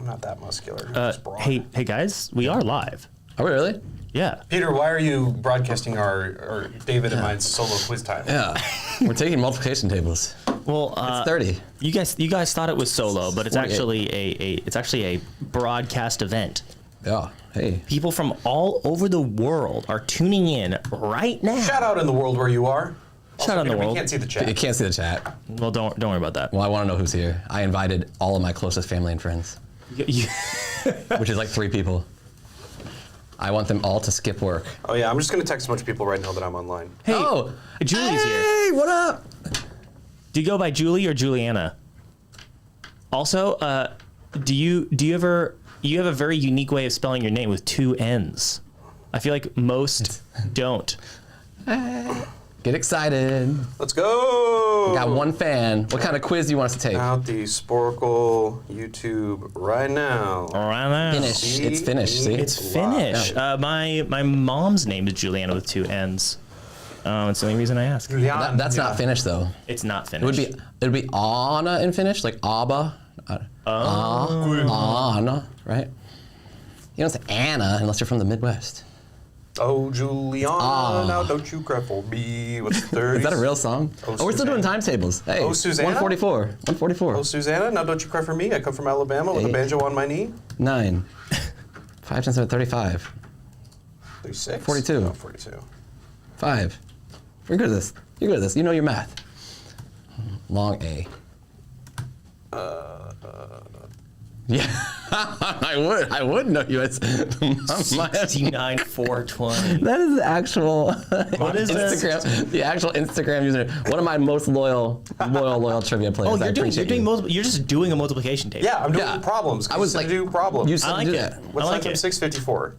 I'm not that muscular. I'm just broad. Hey guys, we are live. Are we really? Yeah. Peter, why are you broadcasting our David and mine's solo quiz time? Yeah. We're taking multiplication tables. Well, It's 30. You guys thought it was solo, but it's 48. actually a broadcast event. Yeah. Hey. People from all over the world are tuning in right now. Shout out in the world where you are. Shout out in the world. We can't see the chat. You can't see the chat. Well, don't worry about that. Well, I want to know who's here. I invited all of my closest family and friends, which is like 3 people. I want them all to skip work. Oh yeah, I'm just gonna text a bunch of people right now that I'm online. Hey, Oh, Julie's here. Hey, what up? Do you go by Julie or Juliana? Also, you have a very unique way of spelling your name with 2 N's. I feel like most don't. Get excited. Let's go! Got 1 fan. What kind of quiz do you want us to take? Out the Sporcle YouTube right now. Right now. Finish. It's finished. See? It's finished. My mom's name is Juliana with 2 N's. It's the only reason I ask. That's not finished though. It's not finished. It would be Anna in Finnish, like Abba. Anna, right? You don't say Anna unless you're from the Midwest. Oh, Juliana, now don't you cry for me. What's the 30s? Is that a real song? We're still doing timetables. Hey, Oh, Susanna? 144. 144. Oh, Susanna, now don't you cry for me. I come from Alabama with a banjo on my knee. 9. 5 times 7, 35. 36? 42. No, 42. 5. You're good at this. You're good at this. You know your math. Long A. Yeah, I would know you. It's 69 420. That is the actual What is Instagram. The actual Instagram user. One of my most loyal trivia players. Oh, you're just doing a multiplication table. Yeah, I'm doing problems. I was like, do problems. You said I like to do it. that. What's I like 9 times it. 6? 54.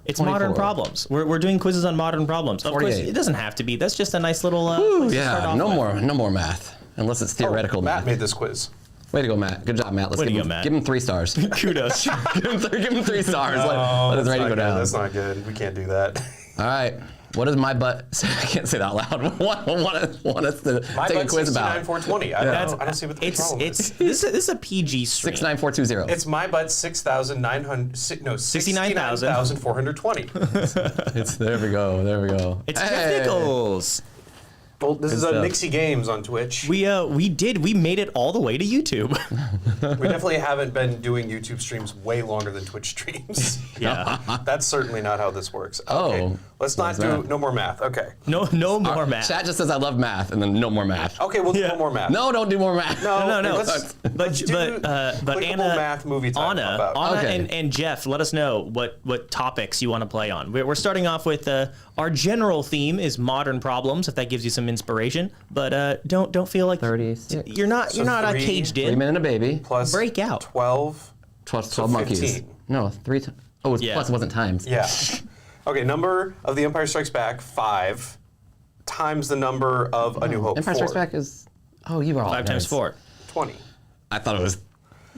It's 24. modern problems. We're doing quizzes on modern problems. Of course, 48. it doesn't have to be. That's just a nice little. Ooh, place to start yeah, off with. no more math, unless it's theoretical Matt math. made this quiz. Way to go, Matt. Good job, Matt. Let's Way to give go, him, Matt. Give him 3 stars. give Kudos. him 3 stars. Oh, Let his that's rating not go good. down. That's not good. We can't do that. All right. What is my butt? I can't say that out loud. want us to My take a butt's quiz 69, about? 420. I don't see what the problem is. This is a PG stream. 69420. It's my butt 69,420. There we go. It's Jeff Nichols. Well, this is stuff. Nixie Games on Twitch. We made it all the way to YouTube. We definitely haven't been doing YouTube streams way longer than Twitch streams. Yeah. That's certainly not how this works. Oh, Okay, let's not do math. no more math. Okay. No more math. Chat just says I love math, and then no more math. Okay, we'll do Yeah. no more math. No, don't do more math. No. No. Let's But clickable Anna, math movie time. How about? Anna Okay. and Jeff, let us know what topics you want to play on. We're starting off with our general theme is modern problems, if that gives you some inspiration. But don't feel like 36. you're not So caged 3 in. men and a baby. Plus break out. 12. 12 monkeys. 15. No, 3 times. Oh, it's Yeah. plus it wasn't times. Yeah. Okay, number of The Empire Strikes Back, 5, times the number of A New Hope, Empire 4. Strikes Back is. Oh, you were all 5 times nerds. 4. 20. I thought it was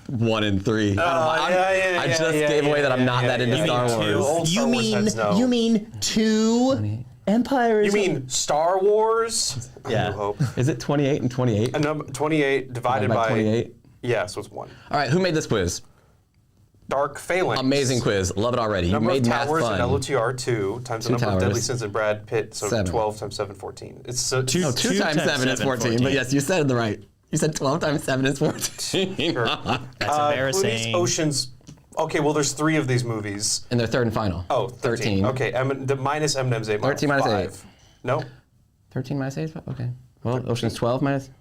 1 and 3. I just yeah, gave away yeah, that I'm not yeah, that into yeah. Star You mean Wars. Old Star Wars heads know. You mean 2 empires? You mean Star Wars? Yeah. A New Hope. Is it 28 and 28? A number 28 divided by 28. Yeah, so it's 1. All right, who made this quiz? Dark Phalanx. Amazing quiz. Love it already. Number you made of math towers fun. in LOTR 2 times the 2 number of towers. deadly sins in Brad Pitt, so 7. 12 times 7, 14. It's so, Two- No, 2 times 7 is 14. But yes, you said it right. You said 12 times 7 is 14. Sure. That's Clooney's embarrassing. Oceans. Okay, well, there's 3 of these movies. And their third and final. Oh, 13. Okay, the minus Eminem's 8 13 minus 5. No? 13 minus 8? Okay. Well, Ocean's 12 minus.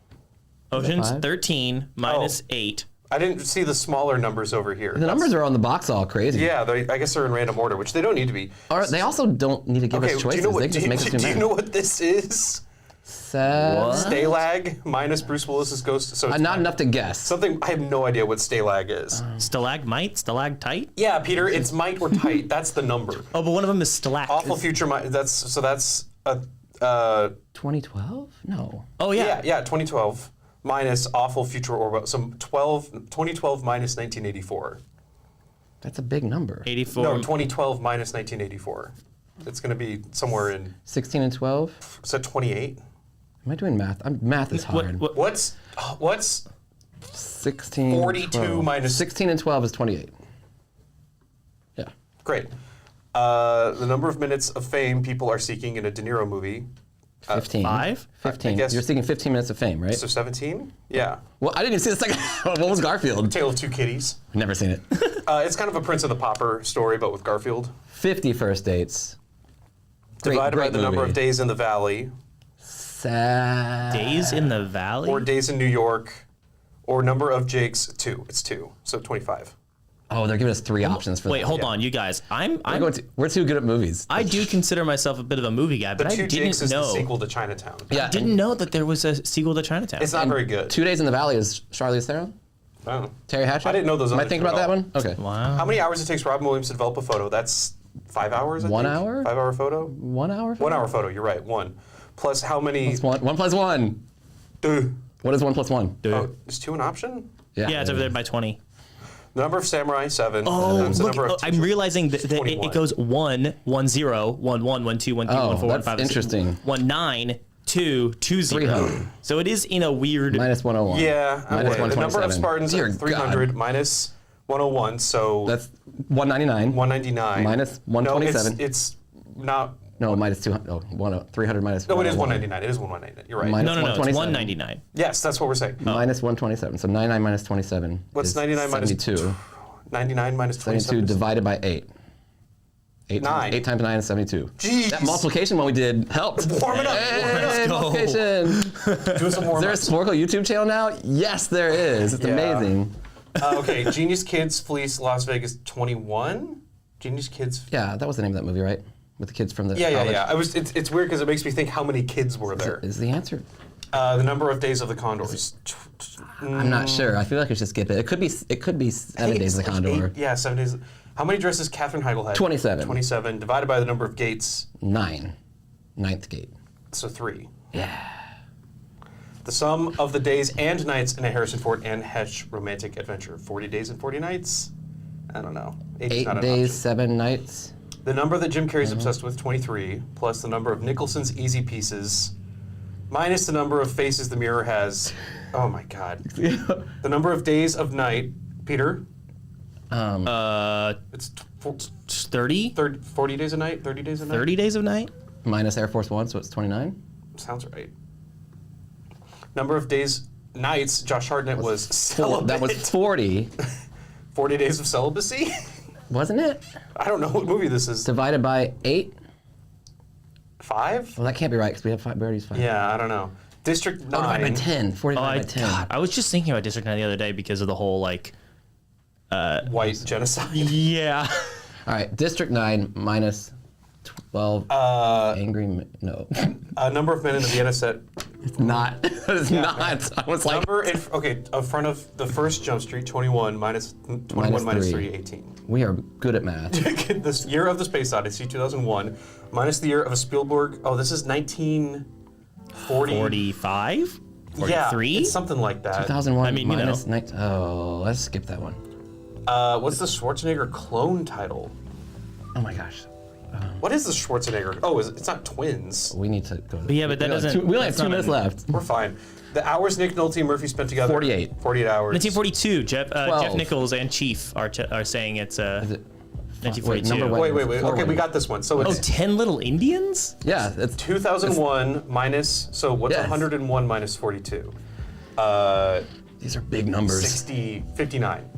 Ocean's 5? 13 minus 8. I didn't see the smaller numbers over here. The numbers are on the box all crazy. Yeah, I guess they're in random order, which they don't need to be. Or they also don't need to give Okay, us do choices. you know what, they can just make us do do you math. know what this is? Stalag minus Bruce Willis's ghost. So it's Not enough to guess. something, I have no idea what Stalag is. Stalagmite? Stalactite? Yeah, Peter, it's might or tight. That's the number. Oh, but one of them is stalact. Awful future might. That's a 2012? No. Oh, yeah. yeah, 2012 minus awful future or so 2012 minus 1984. That's a big number. 84. No, 2012 minus 1984. It's going to be somewhere in. 16 and 12? Is that 28? Am I doing math? Math is hard. What- What's 16. 42 12. minus- 16 and 12 is 28. Yeah. Great. The number of minutes of fame people are seeking in a De Niro movie. 15. 5? 15. I guess- You're seeking 15 minutes of fame, right? So 17? Yeah. Well, I didn't even see the second. What was Garfield? Tale of Two Kitties. Never seen it. It's kind of a Prince of the Popper story, but with Garfield. 50 First Dates. Divided by the number movie. of days in the Valley, Days in the Valley? or days in New York, or number of Jakes, 2. It's 2, so 25. Oh, they're giving us 3 options for Wait, that. hold on, you guys. We're too good at movies. I do consider myself a bit of a movie guy, The but I Two didn't Jakes is the know. sequel to Chinatown. Yeah, Didn't know that there was a sequel to Chinatown. It's not very good. 2 Days in the Valley is Charlize Theron? Oh. Terry Hatcher? I didn't know those Am I other thinking two about at that all. one? Okay. Wow. How many hours it takes Robin Williams to develop a photo? That's 5 hours, I 1 think? hour? 5 hour photo? 1 hour? 1 hour photo, you're right, 1. Plus how many... Plus 1. 1 plus 1. Duh. What is 1 plus 1? Oh, is 2 an option? Yeah, it's over there by 20. The number of samurai, 7. Oh, Times the look, number of I'm realizing that, it 21. goes 1, 1, 0, 1, 1, 1, 2, 1, 3, Oh, 1, 4, 1, that's 5, 6, interesting. 1, 9, 2, 2, 0. 300. So it is in a weird... Minus 101. Yeah, Minus okay. The number of 127. Spartans Dear is 300 God. minus 101, so That's 199. 199. Minus 127. No, it's not... No, minus 200. Oh, 300 minus No, it is 101. 199. It is 199. You're right. Minus No, it's 127. 199. Yes, that's what we're saying. Minus 127. So 99 minus 27 What's is 99 minus 72. 99 minus 72 27? divided by 8. 8 9. 8 times 9 is 72. Jeez. That multiplication one we did helped. Warm it up. Hey, go. multiplication. Do some warm Is there a ups. Sporcle YouTube channel now? Yes, there is. It's Yeah. amazing. Okay, Genius Kids Fleece Las Vegas 21. Genius Kids. Yeah, that was the name of that movie, right? With the kids from the Yeah. college. It's weird because it makes me think how many kids were there. Is the answer? The number of days of the Condors. I'm not sure. I feel like I should skip it. It could be 7 days of the Condor. Yeah, 7 days. How many dresses Katherine Heigl had? 27. 27 divided by the number of gates, 9. Ninth gate. so 3. Yeah. The sum of the days and nights in a Harrison Ford and Hesh romantic adventure. 40 days and 40 nights? I don't know. 8 not an days, option. 7 nights. The number that Jim Carrey's obsessed with, 23, plus the number of Nicholson's easy pieces, minus the number of faces the mirror has. Oh my God. The number of days of night, Peter? It's 30? 40 days a night, 30 days a night? 30 days of night? Minus Air Force One, so it's 29. Sounds right. Number of days, nights, Josh Hartnett was celibate. That was 40, 40 days of celibacy? wasn't it? I don't know what movie this is. Divided by 8. 5? Well, that can't be right because we have 5. We already used 5. Yeah, I don't know. District 9. Oh, divided by 10. 40 divided by 10. God, I was just thinking about District 9 the other day because of the whole, like... White genocide. Yeah. All right, District 9 minus 12. No. Number of men in the Vienna set. It's not. It's not. I was like, Number in front of the first Jump Street, 21 minus 21 minus 3, 18. we are good at math. This year of the Space Odyssey, 2001, minus the year of a Spielberg. Oh, this is 1940. 45? Yeah, 43? it's something like that. 2001 I mean, you minus know. 19. Oh, let's skip that one. What's the Schwarzenegger clone title? Oh my gosh. What is the Schwarzenegger? Oh, it's not twins. We need to go. Yeah, but that doesn't... We only have that's 2 not minutes a- left. We're fine. The hours Nick Nolte and Murphy spent together. 48. 48 hours. 1942. Jeff 12. Nichols and Chief are saying it's Is it? 1942. number one. Wait. Four Okay, we women. got this one. So Oh, it's 10 Little Indians? Yeah, it's 2001 minus. So what's Yes. 101 minus 42? These are big numbers. 59.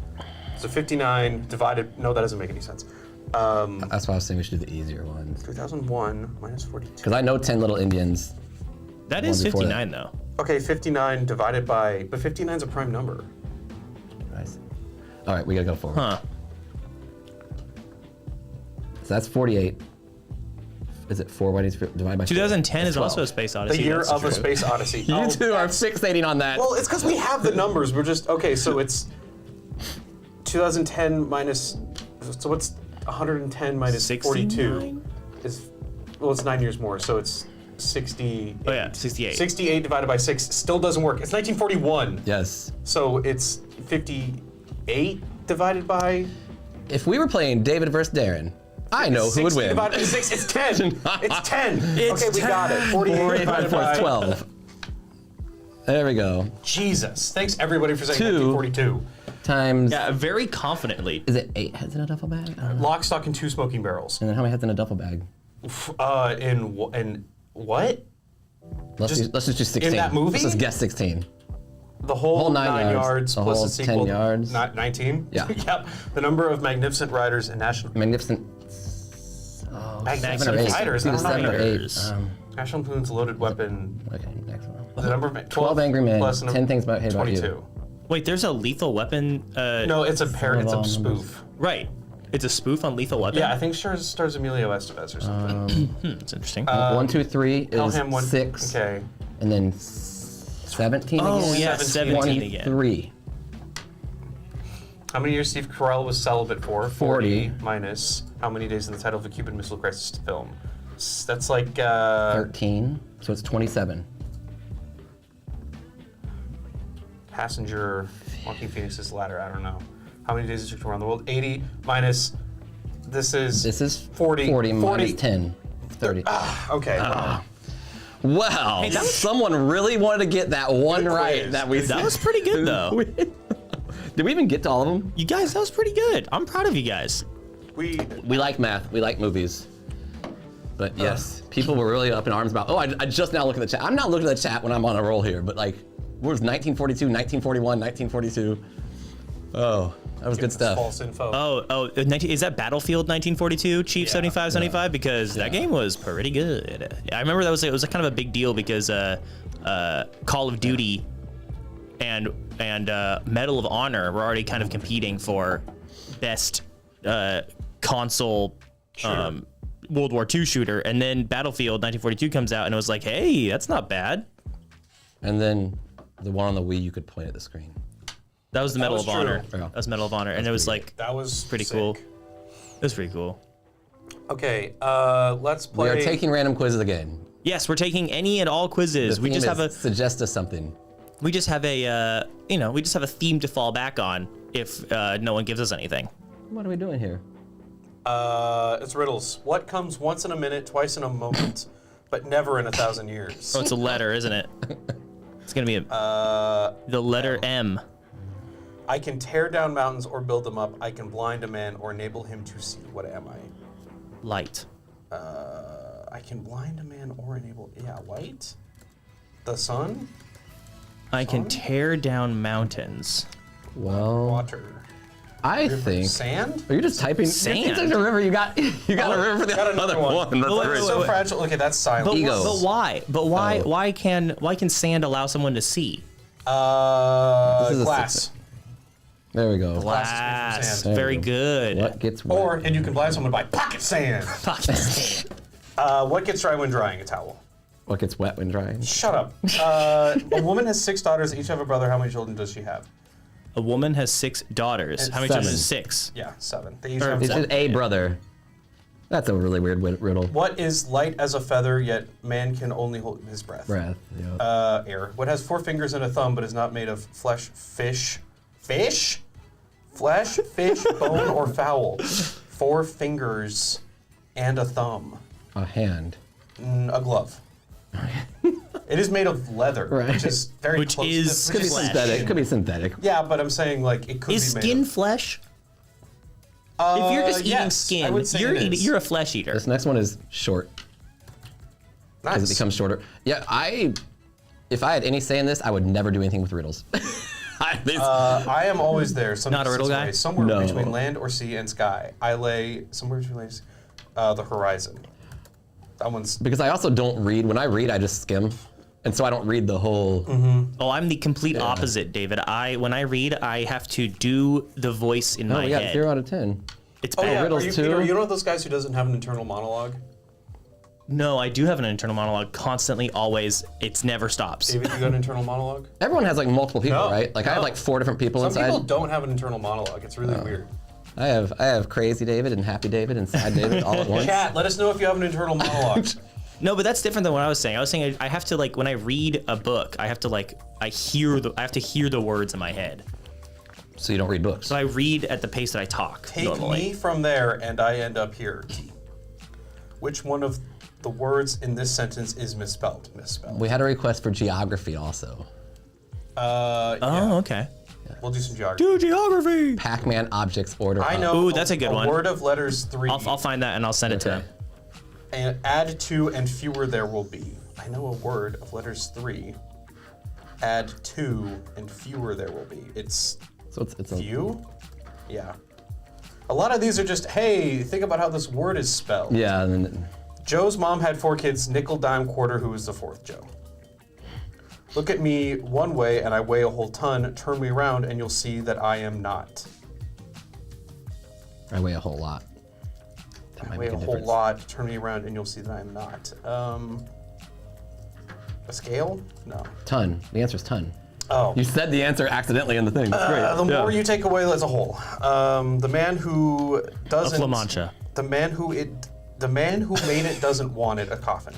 So 59 divided. No, that doesn't make any sense. That's why I was saying we should do the easier ones. 2001 minus 42. Because I know 10 Little Indians. That is One before 59, though. Okay, 59 divided by. But 59 is a prime number. Nice. All right, we gotta go forward. Huh. So that's 48. Is it 4 weddings divided by 2010 is 12. also a Space Odyssey. The year that's of a true. Space Odyssey. You Oh, two are fixating on that. Well, it's because we have the numbers. We're just okay. So it's 2010 minus. So what's 110 minus 42? 69? Is well, it's 9 years more. So it's 60. Oh, yeah, 68. 68 divided by 6 still doesn't work. It's 1941. Yes. So it's 58 divided by. If we were playing David versus Darren, I know who would 60 win. divided by 6. It's 10. It's 10. It's Okay, we got it. 48 48 divided plus by 12. There we go. Jesus. Thanks everybody for saying 2 1942. times. Yeah, very confidently. Is it 8 heads in a duffel bag? I don't know. Lock, stock, and 2 smoking barrels. And then how many heads in a duffel bag? In what? Let's just do 16. that movie? Let's just guess 16. The whole 9 yards the plus whole the sequel. 10 yards. 19? Yeah. Yep. The number of magnificent riders in national. Magnificent. Magnificent 7 or 8. riders. It's I either don't 7 or know. 8. National Lampoon's loaded weapon. Okay, next one. The number of 12 Angry Men. plus the 10 Things About Hate About You. 22. Wait, there's a Lethal Weapon. No, it's a pair. It's all a numbers. spoof. Right. It's a spoof on Lethal Weapon. Yeah, I think stars Emilio Estevez or something. That's interesting. 1, 2, 3 is Pelham 1. 6. Okay. And then 17 oh again. yeah, 17 again. 23. How many years Steve Carell was celibate for? 40. Minus how many days in the title of a Cuban Missile Crisis film? That's like 13. So it's 27. Passenger, Walking Phoenix's Ladder. I don't know. How many days it took to around the world? 80 minus. This is 40. 40 minus 10. 30. Okay. Wow. Hey, that was- someone really wanted to get that one Good right quiz. that we That was pretty good though. Did we even get to all of them? You guys, that was pretty good. I'm proud of you guys. We like math. We like movies. But yes, people were really up in arms about, I just now look at the chat. I'm not looking at the chat when I'm on a roll here, but like, what was 1942, 1941, 1942? Oh, that was good stuff. false info. Is that Battlefield 1942, Chief Yeah. 75? Because that game was pretty good. I remember it was a kind of a big deal because Call of Duty and Medal of Honor were already kind of competing for best console World War II shooter, and then Battlefield 1942 comes out and it was like, hey, that's not bad. And then the one on the Wii, you could point at the screen. That was the Medal was of Honor. true. Yeah. That was Medal of Honor, and it was like That was pretty sick. cool. It was pretty cool. Okay, let's play. We are taking random quizzes again. Yes, we're taking any and all quizzes. The We theme just have is suggest us something. we just have a theme to fall back on if no one gives us anything. What are we doing here? It's riddles. What comes once in a minute, twice in a moment, but never in 1,000 years? Oh, it's a letter, isn't it? It's gonna be the letter M. I can tear down mountains or build them up. I can blind a man or enable him to see. What am I? Light. I can blind a man or enable. Yeah, light. The sun. I can Sun? tear down mountains. Well, Water. I think. Sand. Are you just typing? Sand. Remember, you got a river for the got another other one. one. That's Oh, wait, great. wait, So wait. fragile. Okay, that's silent. But, Egos. but why? But why? Oh. Why can sand allow someone to see? This is a Glass. There we go. Glass is made from Glass. sand. Very good. What gets wet? Or, and you can blind someone by pocket sand. What gets dry when drying? A towel. What gets wet when drying? Shut up. A woman has 6 daughters. Each have a brother. How many children does she have? A woman has 6 daughters. And How many children? 7. 6. Yeah, 7. They each Or have It's one. just a brother. That's a really weird riddle. What is light as a feather, yet man can only hold his breath? Breath. Yeah. Air. What has 4 fingers and a thumb, but is not made of flesh, fish, fish, flesh, fish, bone, or fowl? 4 fingers and a thumb. A hand. A glove. It is made of leather, Right. which is very Which close. is Could be Flesh. synthetic. Could be synthetic. Yeah, but I'm saying like it could Is be skin made flesh? of. If you're just eating yes, skin, I would say you're it is. you're a flesh eater. This next one is short because nice. it becomes shorter. Yeah, if I had any say in this, I would never do anything with riddles. I am always there. Some Not a riddle distance guy? away, somewhere No. between land or sea and sky. I lay somewhere between the horizon. That one's Because I also don't read. When I read, I just skim, and so I don't read the whole. Oh, I'm the complete opposite, David. When I read, I have to do the voice in Oh, my we got head. 0 out of 10. It's Oh bad. yeah, riddles are you, too? Peter, you know those guys who doesn't have an internal monologue? No, I do have an internal monologue constantly, always. It never stops. David, you got an internal monologue? Everyone has like multiple people, No, right? Like I have no. like 4 different people Some inside. people don't have an internal monologue. It's really weird. I have crazy David and happy David and sad David all at once. Chat, let us know if you have an internal monologue. No, but that's different than what I was saying. I was saying I have to like when I read a book, I have to I have to hear the words in my head. So you don't read books. So I read at the pace that I talk Take normally. me from there and I end up here. Which one of the words in this sentence is misspelled? Misspelled. We had a request for geography also. Oh, okay. We'll do some geography. Do geography. Pac-Man objects order. I up. know. Ooh, that's a good one. Word of letters 3. I'll find that and I'll send it to Okay. him. And add 2 and fewer there will be. I know a word of letters 3. Add 2 and fewer there will be. It's So it's a few? Yeah. A lot of these are just, hey, think about how this word is spelled. yeah. And then, Joe's mom had 4 kids, nickel, dime, quarter, who is the 4th Joe? Look at me one way and I weigh a whole ton. Turn me around and you'll see that I am not. I weigh a whole lot. That I might weigh make a whole difference. lot. Turn me around and you'll see that I am not. A scale? No. Ton. The answer is ton. Oh. You said the answer accidentally in the thing. That's great. The more you take away as a whole. The man who doesn't. La Mancha. The man who made it doesn't want it. A coffin.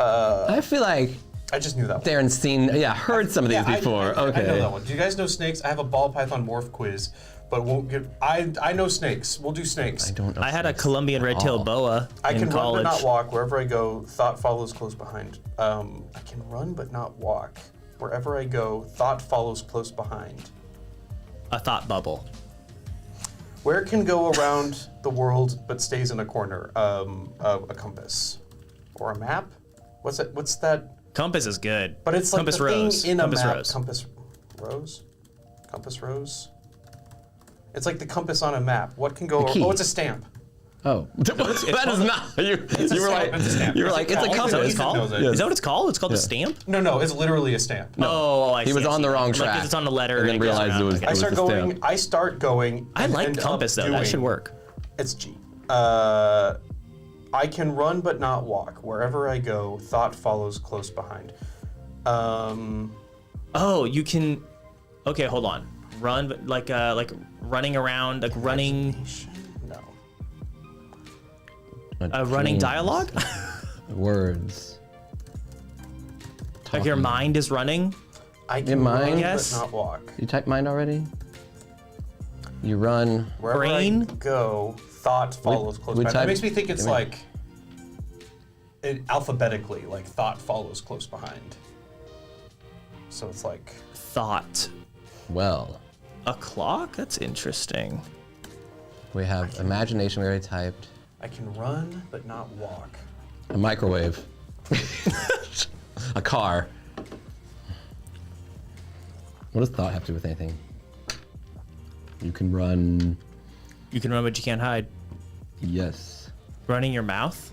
I feel like I just knew that one. Darren's heard some of these Yeah, before. I Okay. know that one. Do you guys know snakes? I have a ball python morph quiz, but won't get. I know snakes. We'll do snakes. I don't know. I had a Colombian red-tailed boa I in can college. run but not walk. Wherever I go, thought follows close behind. I can run but not walk. Wherever I go, thought follows close behind. A thought bubble. Where can go around the world but stays in a corner? A compass, or a map? What's that? What's that? Compass is good. But it's like Compass the rose. thing in a Compass map. rose. Compass rose. Compass rose. It's like the compass on a map. What can go? key. Oh, it's a stamp. Oh, that is not. You were like, It's a stamp. you were like, it's a Only Is that what compass. it's called? knows it. Is that what it's called? It's called a stamp? No, it's literally a stamp. Oh, I see. He was I on see. the wrong Like, track. it's on the letter. And then it goes realized around. it was. Okay. It was a stamp. I start going. I and like end up compass though. That doing- should work. It's G. I can run but not walk. Wherever I go, thought follows close behind. Oh, you can. Okay, hold on. Run, but like running around, like running. No. A running Dreams. dialogue. Words. Like your mind is running. I can mind? run Yes. but not walk. You typed mind already? You run. Wherever Brain? I go, thought follows close we behind. That type- makes me think it's I mean- like alphabetically, like thought follows close behind. So it's like Thought. Well, A clock? That's interesting. we have imagination. We already typed. I can run but not walk. A microwave. A car. What does thought have to do with anything? You can run. You can run, but you can't hide. Yes. Running your mouth.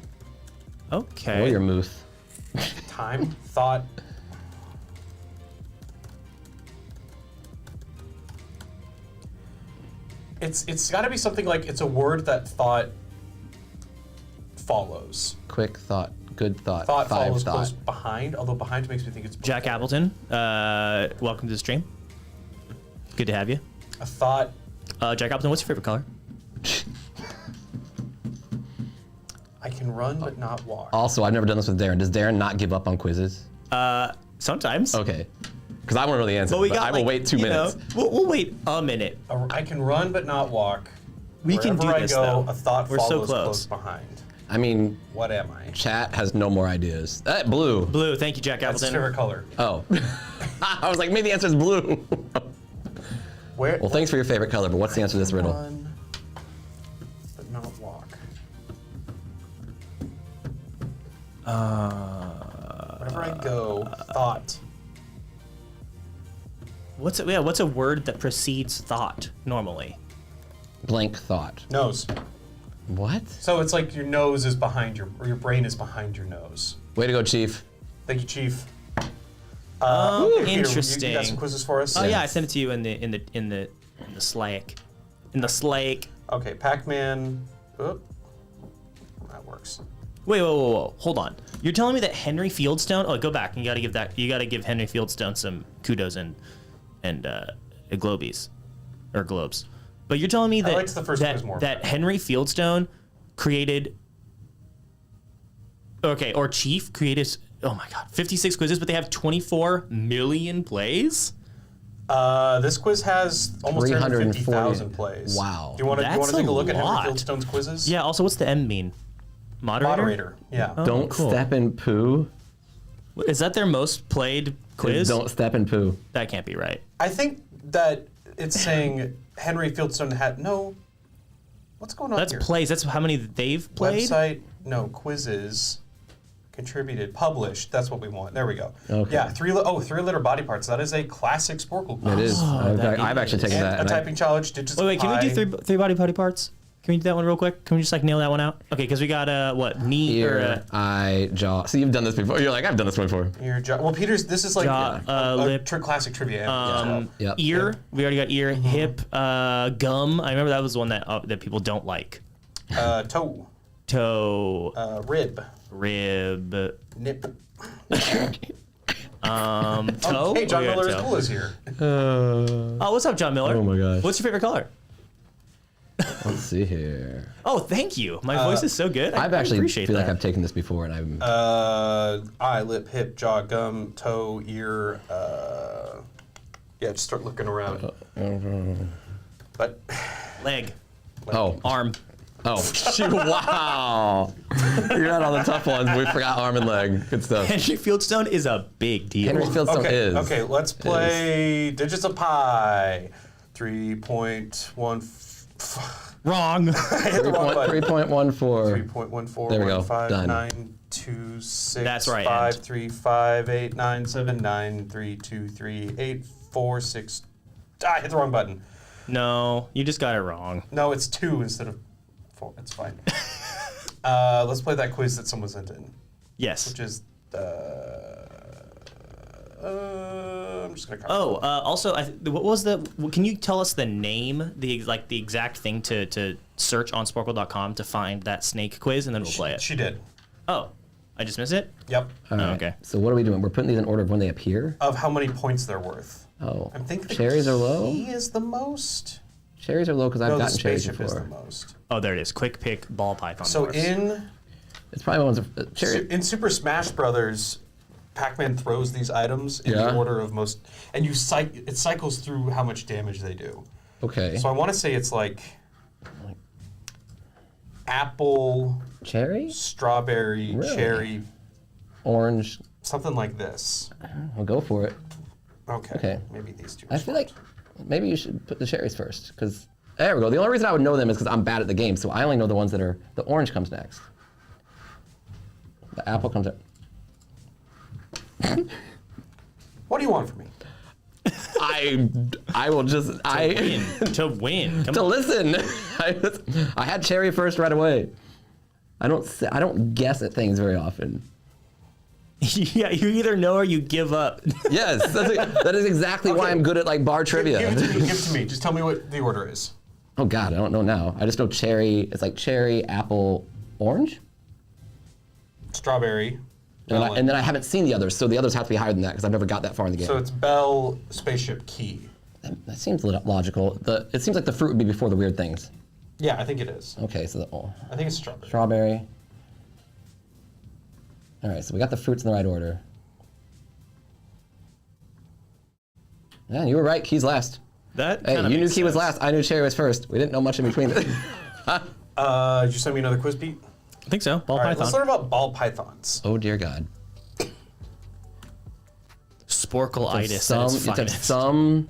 Okay. Or your moose. Time, thought. It's got to be something like it's a word that thought follows. Quick thought. Good thought. Thought Five follows thought. close behind, although behind makes me think it's Jack before. Appleton, welcome to the stream. Good to have you. A thought. Jack Appleton, what's your favorite color? I can run but not walk. Also, I've never done this with Darren. Does Darren not give up on quizzes? Sometimes. Okay. Because I want to know the answer. But we but got I will like, wait 2 you know, minutes. we'll wait a minute. I can run but not walk. We can do Wherever this, I go, though. a thought We're so follows close. behind. I mean, What am I? chat has no more ideas. Blue. Blue, thank you, Jack That's his Appleton. favorite color. Oh. I was like, maybe the answer is blue. Where? Well, thanks for your favorite color, but what's the answer to this riddle? Run but not walk. Wherever I go, thought. What's a word that precedes thought normally? Blank thought. Nose. What? So it's like your nose is behind or your brain is behind your nose. Way to go, Chief. Thank you, Chief. Peter, Interesting. You got some quizzes for us? Oh yeah, I sent it to you in the Slack. In the Slack. Okay, Pac-Man. Oop. That works. Wait, whoa. Hold on. You're telling me that Henry Fieldstone? Oh, go back. You got to give Henry Fieldstone some kudos and globies or globes. But you're telling me that liked the first quiz more. that Henry Fieldstone created or Chief created, oh my god, 56 quizzes, but they have 24 million plays? This quiz has almost 350,000 plays. Wow. Do you want to That's take a a look at lot. Henry Fieldstone's quizzes? Yeah, also what's the M mean? Moderator? Moderator. Yeah. Oh, Don't cool. step in poo. Is that their most played quiz? Don't step and poo. That can't be right. I think that it's saying Henry Fieldstone had no. What's going on That's here? plays. That's how many they've played. Website, no, quizzes, contributed, published. That's what we want. There we go. Okay. Yeah, three-letter body parts. That is a classic Sporcle quiz. It is. I've actually taken And that. a typing challenge, digits Wait, of can we pi. do three body parts? Can we do that one real quick? Can we just like nail that one out? Okay, because we got what knee Ear, eye, jaw. So you've done this before. You're like, I've done this one before. Ear, jaw. Well, Peter's, this is like Jaw, lip. classic trivia. Yep. ear. We already got ear, hip, gum. I remember that was the one that people don't like. Toe, Toe, rib, rib, nip. toe. Hey, John We got Miller is toe. cool is here. Oh, what's up, John Miller? Oh my gosh. What's your favorite color? Let's see here. Oh, thank you. My voice is so good. I've I actually appreciate feel that. like I've taken this before, and I'm. Eye, lip, hip, jaw, gum, toe, ear. Yeah, just start looking around. But Leg, Oh. arm. Oh. Shoot, wow. You got all the tough ones. But we forgot arm and leg. Good stuff. Henry Fieldstone is a big deal. Henry Fieldstone okay, is. okay. Let's play digits of pi. 3.1. Wrong. I hit the wrong button. 3.14. 3.14. There we go. 5, Done. 9, 2, 6, That's right, 5, end. 3, 5, 8, 9, 7, 9, 3, 2, 3, 8, 4, 6. I hit the wrong button. No, you just got it wrong. No, it's 2 instead of 4. It's fine. Let's play that quiz that someone sent in, Yes. which is. I'm just gonna. Oh, also, what was the? Can you tell us the name, the exact thing to search on Sporcle.com to find that snake quiz, and then we'll play it. She did. Oh, I just missed it. Yep. All right. okay. So what are we doing? We're putting these in order of when they appear. Of how many points they're worth. Oh. I'm thinking the Cherries are low. key is the most. Cherries are low because I've No, the gotten cherries spaceship is the before. most. Oh, there it is. Quick pick ball python. So dwarfs. It's probably ones of cherry. in Super Smash Brothers, Pac-Man throws these items in the Yeah. order of most, and it cycles through how much damage they do. Okay. So I want to say it's like apple, Cherry, strawberry, Really? cherry, orange. something like this. I'll go for it. Okay. Okay. Maybe these two. I feel like maybe you should put the cherries first because there we go. The only reason I would know them is because I'm bad at the game, so I only know the ones that are. The orange comes next. The apple comes up. What do you want from me? I will just to win. Come to on. listen. I had cherry first right away. I don't guess at things very often. Yeah, you either know or you give up. Yes, that is exactly why Okay. I'm good at like bar trivia. Give it to me. Give it to me. Just tell me what the order is. Oh God, I don't know now. I just know cherry. It's like cherry, apple, orange, Strawberry. and then I haven't seen the others, so the others have to be higher than that because I've never got that far in the game. So it's bell, spaceship, key. That seems logical. It seems like the fruit would be before the weird things. Yeah, I think it is. Okay, so I think it's strawberry. strawberry. All right, so we got the fruits in the right order. Yeah, you were right. Key's last. That Hey, kinda you knew makes key was sense. last. I knew cherry was first. We didn't know much in between. Did you send me another quiz, Pete? I think so. Ball All right, python. let's learn about ball pythons. Oh dear God. Sporcle-itis at Some, its it's finest. some.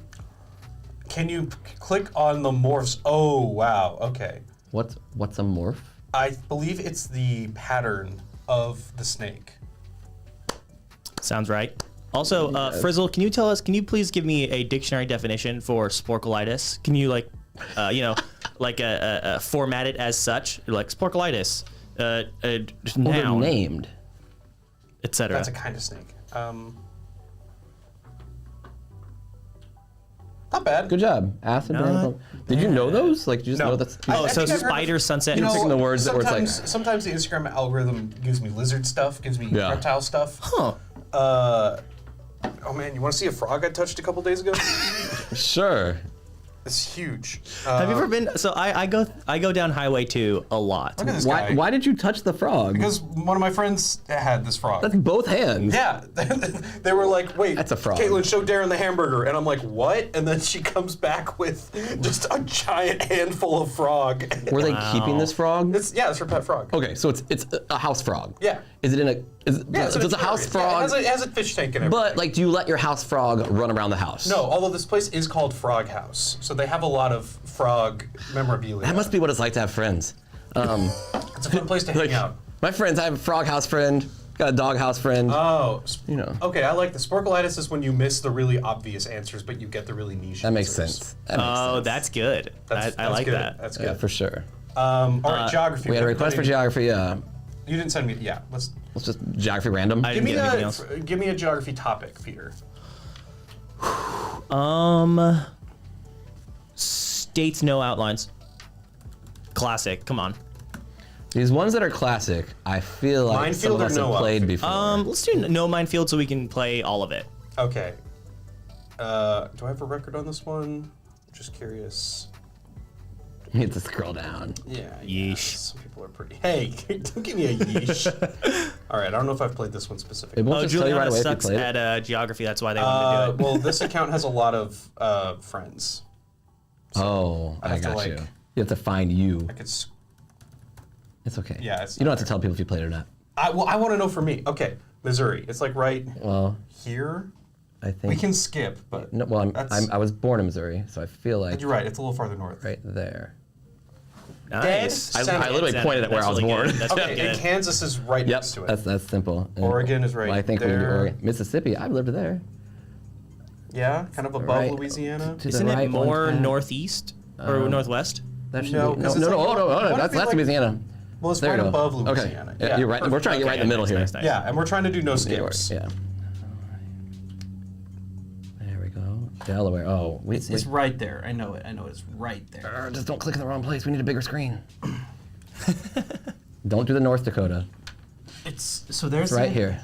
Can you click on the morphs? Oh, wow. Okay. What's a morph? I believe it's the pattern of the snake. Sounds right. Also, Frizzle, can you please give me a dictionary definition for sporcle-itis? Can you format it as such? Like sporcle-itis, Well, they're noun, named. etc. That's a kind of snake. Not bad. Good job. Acid. Not Did you know those? Like, did you just No. know that's? Oh, I so think I've heard spider, of- sunset. You know, Picking the words that were it's like- sometimes the Instagram algorithm gives me lizard stuff, gives me Yeah. reptile stuff. Huh. Oh man, you want to see a frog I touched a couple days ago? Sure. It's huge. Have you ever been? So I go down Highway 2 a lot. Look at this guy. Why did you touch the frog? Because one of my friends had this frog. That's both hands. Yeah, they were like, "Wait, That's a frog. Caitlin, show Darren the hamburger," and I'm like, "What?" And then she comes back with just a giant handful of frog. Were they keeping this frog? It's her pet frog. Okay, so it's a house frog. Yeah. Is it in a? Yeah, so it's a house frog. Yeah, it has a fish tank and everything. But like, do you let your house frog run around the house? No, although this place is called Frog House, so they have a lot of frog memorabilia. That must be what it's like to have friends. It's a fun place to hang out. My friends, I have a frog house friend, got a dog house friend. Oh, You know. Okay, I like the Sporcleitis is when you miss the really obvious answers, but you get the really niche. That makes answers. sense. That makes sense. That's good. That's I like good. that. That's Yeah, good. for sure. All right, geography. We had a request for geography. You didn't send me. Yeah, let's Let's just geography random. I give didn't me get anything else. give me a geography topic, Peter. States no outlines. Classic. Come on. These ones that are classic, I feel like some of Minefield or us have no played before. Let's do no minefield so we can play all of it. Okay. Do I have a record on this one? Just curious. You have to scroll down. Yeah. Yeesh. Some people are pretty. Hey, don't give me a yeesh. All right, I don't know if I've played this one specifically. It won't just tell you right Juliana away if you sucks played it. at geography. That's why they wanted to do it. Well, this account has a lot of friends. Oh, I'd I have to, got like- you. You have to find you. I could. It's okay. Yeah, it's you don't not have to tell people if you played it or not. I want to know for me. Okay, Missouri. It's like right Well, here. I think. We can skip, but No, well, that's- I was born in Missouri, so I feel like you're right. It's a little farther north. right there. Nice. Dead I literally That's pointed at where I was really born. good. That's Okay, really and good. Kansas is right Yep, next to it. that's simple. And- Oregon is right well, I think we can do there. Oregon. Mississippi, I've lived there. Yeah, kind of above Right. Louisiana. To Isn't the right it one more tab. northeast or northwest? That should No, be, 'cause no, it's no, like- oh, no, what if that's it- Louisiana. Well, it's There right you go. above Okay. Louisiana. Yeah, you're right. We're trying to get right in the middle here. Nice. Yeah, and we're trying to do no New York, skips. yeah. There we go. Delaware. Oh, It's right there. I know it. I know it's right there. just don't click in the wrong place. We need a bigger screen. Don't do the North Dakota. It's so there's It's right here,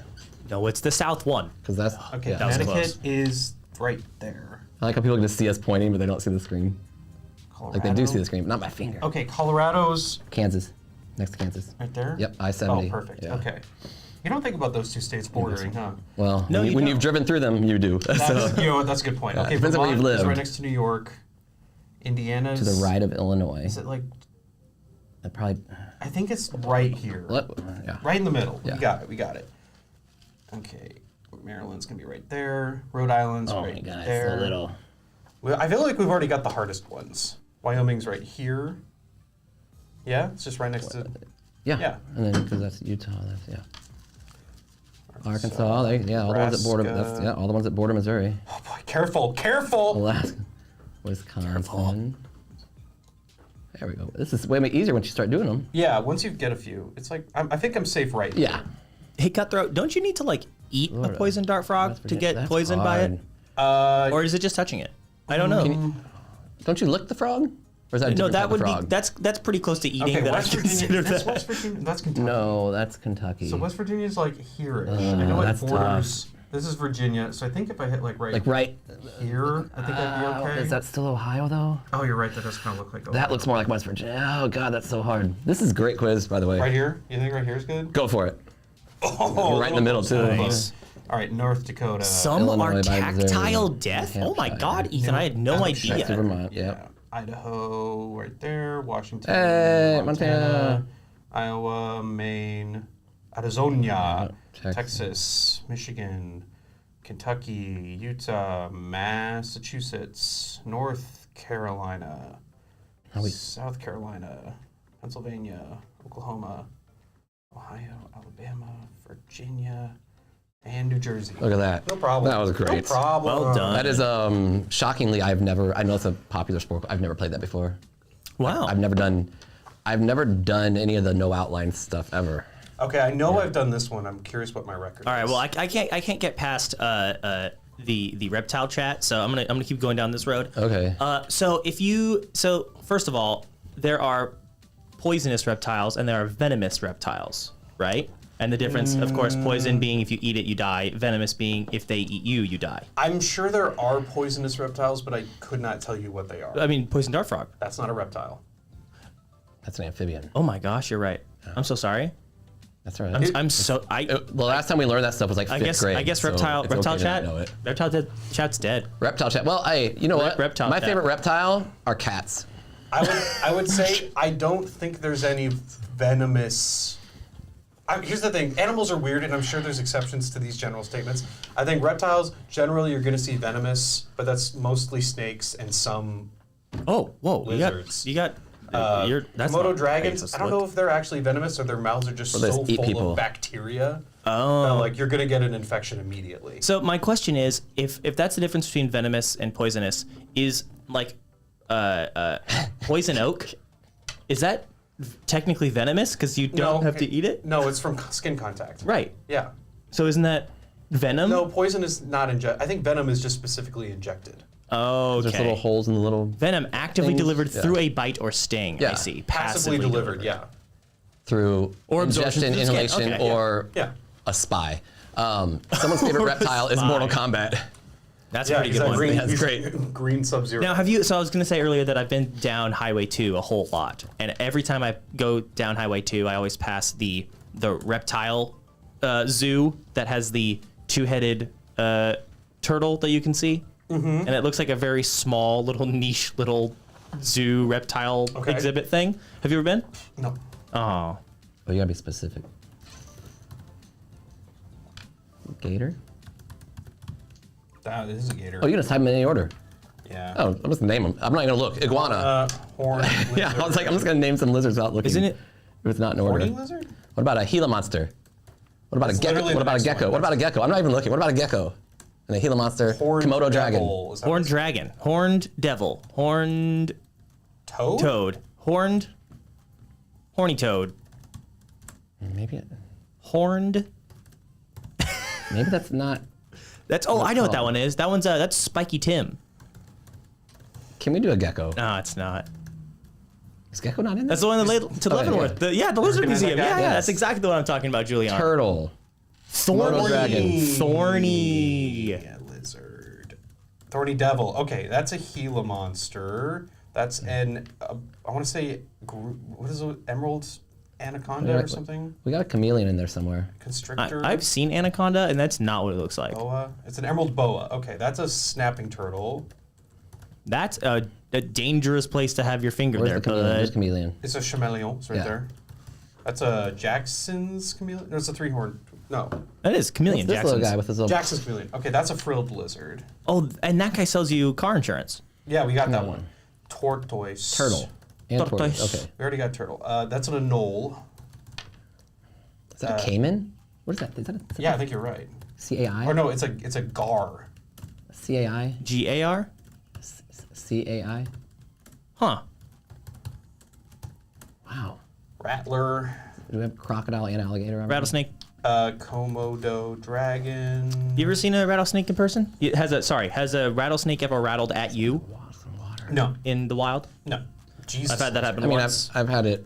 No, it's the south one. because that's Okay, yeah. That was Connecticut close. is right there. I like how people can just see us pointing, but they don't see the screen. Colorado. Like they do see the screen, but not my finger. Okay, Colorado's Kansas, next to Kansas. right there. Yep, I-70. Oh, perfect. Yeah. Okay. You don't think about those two states bordering, huh? Well, No, you when don't. you've driven through them, you do. That's, So, you know what? That's a good point. Yeah, Okay, depends on where Vermont you've is right lived. next to New York. Indiana's to the right of Illinois. Is it like? Probably. I think it's right here. Yeah. Right in the middle. Yeah. We got it. We got it. Okay. Maryland's gonna be right there. Rhode Island's Oh right my god, there. it's so little. Well, I feel like we've already got the hardest ones. Wyoming's right here. Yeah, it's just right next to. Yeah. Yeah. And then because that's Utah, that's yeah. Arkansas, yeah, all the ones that border. Nebraska. That's all the ones that border Missouri. Oh boy, careful, careful! Alaska, Wisconsin. There we go. This is way easier once you start doing them. Yeah, once you get a few, it's like I think I'm safe right. Yeah. Hey, Cutthroat, don't you need to like eat a Florida. poison dart frog West to Virginia. get That's poisoned by it? hard. Or is it just touching it? I don't know. Don't you lick the frog? Or is that a No, different that type would of be frog? that's pretty close to eating Okay, that West I consider Virginia. That's that. West Virginia. That's Kentucky. No, that's Kentucky. So West Virginia's like here-ish. I know it that's borders. This is Virginia, so I think if I hit like right, like right. here, I think I'd be okay. Is that still Ohio though? Oh, you're right. That does kind of look like That looks more like West Virginia. Oh god, that's so hard. This is a great quiz, by the way. right here. You think right here is good? Go for it. Oh, You're right in the middle too. Nice. All right, North Dakota. Some Illinois are by Missouri, tactile death. Oh my Hampshire. god, Ethan, I had no Next to idea. Vermont. Yeah. Yep. Idaho, right there. Washington. Hey, Montana. Iowa, Maine, Arizona, Texas. Texas, Michigan, Kentucky, Utah, Massachusetts, North Carolina, South Carolina, Pennsylvania, Oklahoma, Ohio, Alabama, Virginia, and New Jersey. Look at that. No problem. That was great. No problem. Well done. That is shockingly I know it's a popular sport, but I've never played that before. Wow. I've never done any of the no outline stuff ever. Okay, I know I've done this one. I'm curious what my record All right. is. Well, I can't get past the reptile chat, so I'm gonna keep going down this road. Okay. So first of all, there are poisonous reptiles and there are venomous reptiles, right? And the difference, of course, poison being if you eat it, you die. Venomous being if they eat you, you die. I'm sure there are poisonous reptiles, but I could not tell you what they are. I mean, poison dart frog. That's not a reptile. That's an amphibian. Oh my gosh, you're right. I'm so sorry. That's all right. I'm so The last time we learned that stuff was like fifth grade. I guess so reptile it's okay to chat. not know it. Reptile chat's dead. Reptile chat. Well, you know what? Reptile My chat. favorite reptile are cats. I would say I don't think there's any venomous. Here's the thing: animals are weird, and I'm sure there's exceptions to these general statements. I think reptiles generally you're going to see venomous, but that's mostly snakes and some Oh, whoa! Lizards. You got. That's Komodo not dragons. racist. I don't know if they're actually venomous or their mouths are just Or they so just eat full people. of bacteria. Oh. That, like you're going to get an infection immediately. So my question is, if that's the difference between venomous and poisonous, is like poison oak, is that technically venomous because you don't have to eat it? No, it's from skin contact. Right. Yeah. So isn't that venom? No, poison is not injected. I think venom is just specifically injected. Oh, There's little holes in the little Venom actively things. delivered Yeah. through a bite or sting. I Yeah. see. Passively delivered, yeah. through Or absorption ingestion, through the skin. inhalation, Okay. or Yeah. a spy. Someone's favorite reptile is spy. Mortal Kombat. That's a Yeah, pretty he's good that one. green, That's he's great. Green Sub-Zero. Now, so I was going to say earlier that I've been down Highway 2 a whole lot. And every time I go down Highway 2, I always pass the reptile zoo that has the two-headed turtle that you can see. And it looks like a very small, little niche, little zoo reptile exhibit thing. Have you ever been? No. Oh. Oh, you gotta be specific. Gator? That is a gator. Oh, you can just type them in any order. Yeah. Oh, I'm just gonna name them. I'm not gonna look. Iguana. Horned lizard. Yeah, I was like, I'm just gonna name some lizards without looking. Isn't it? If it's not in order. Horny lizard? What about a Gila monster? What about That's a gecko? literally What the about a next gecko? one. What about a gecko? I'm not even looking. What about a gecko? And a Gila monster. Horned Komodo dragon. devil. Is that Horned what dragon. Horned devil. Horned it's- Toad? toad. Horned. Horny toad. Maybe. Horned. Maybe that's not. That's I know what that one is. That one's that's Spiky Tim. Can we do a gecko? No, it's not. Is gecko not in there? That's the one that laid to Leavenworth. yeah. The Lizard Recognize that Museum. guy? Yeah, Yes. that's exactly the one I'm talking about, Julian. Turtle. Komodo dragon. Thorny. Yeah, lizard. Thorny devil. Okay, that's a Gila monster. That's an, I want to say, what is it? Emerald anaconda or something? We got a chameleon in there somewhere. Constrictor? I've seen anaconda, and that's not what it looks like. Boa? It's an emerald boa. Okay, that's a snapping turtle. That's a dangerous place to have your finger Where's there, the chameleon? There's bud. chameleon. It's a chameleon. It's right Yeah. there. That's a Jackson's chameleon? No, it's a three-horned. No. That is chameleon This little Jackson's. guy with his little. Jackson's chameleon. Okay, that's a frilled lizard. Oh, and that guy sells you car insurance. Yeah, we got that No. one. Tortoise. Turtle. And Tortoise. tortoise. Okay. We already got turtle. That's an anole. Is that a caiman? What is that? Is that a Yeah, I think you're right. CAI? Or no, it's a gar. CAI? GAR? CAI? Huh. Wow. Rattler. Do we have crocodile and alligator? on Rattlesnake. Komodo dragon. You ever seen a rattlesnake in person? Has a rattlesnake ever rattled at you Some water. No, in the wild? no. Jesus. I've had that happen I mean, once. I've had it.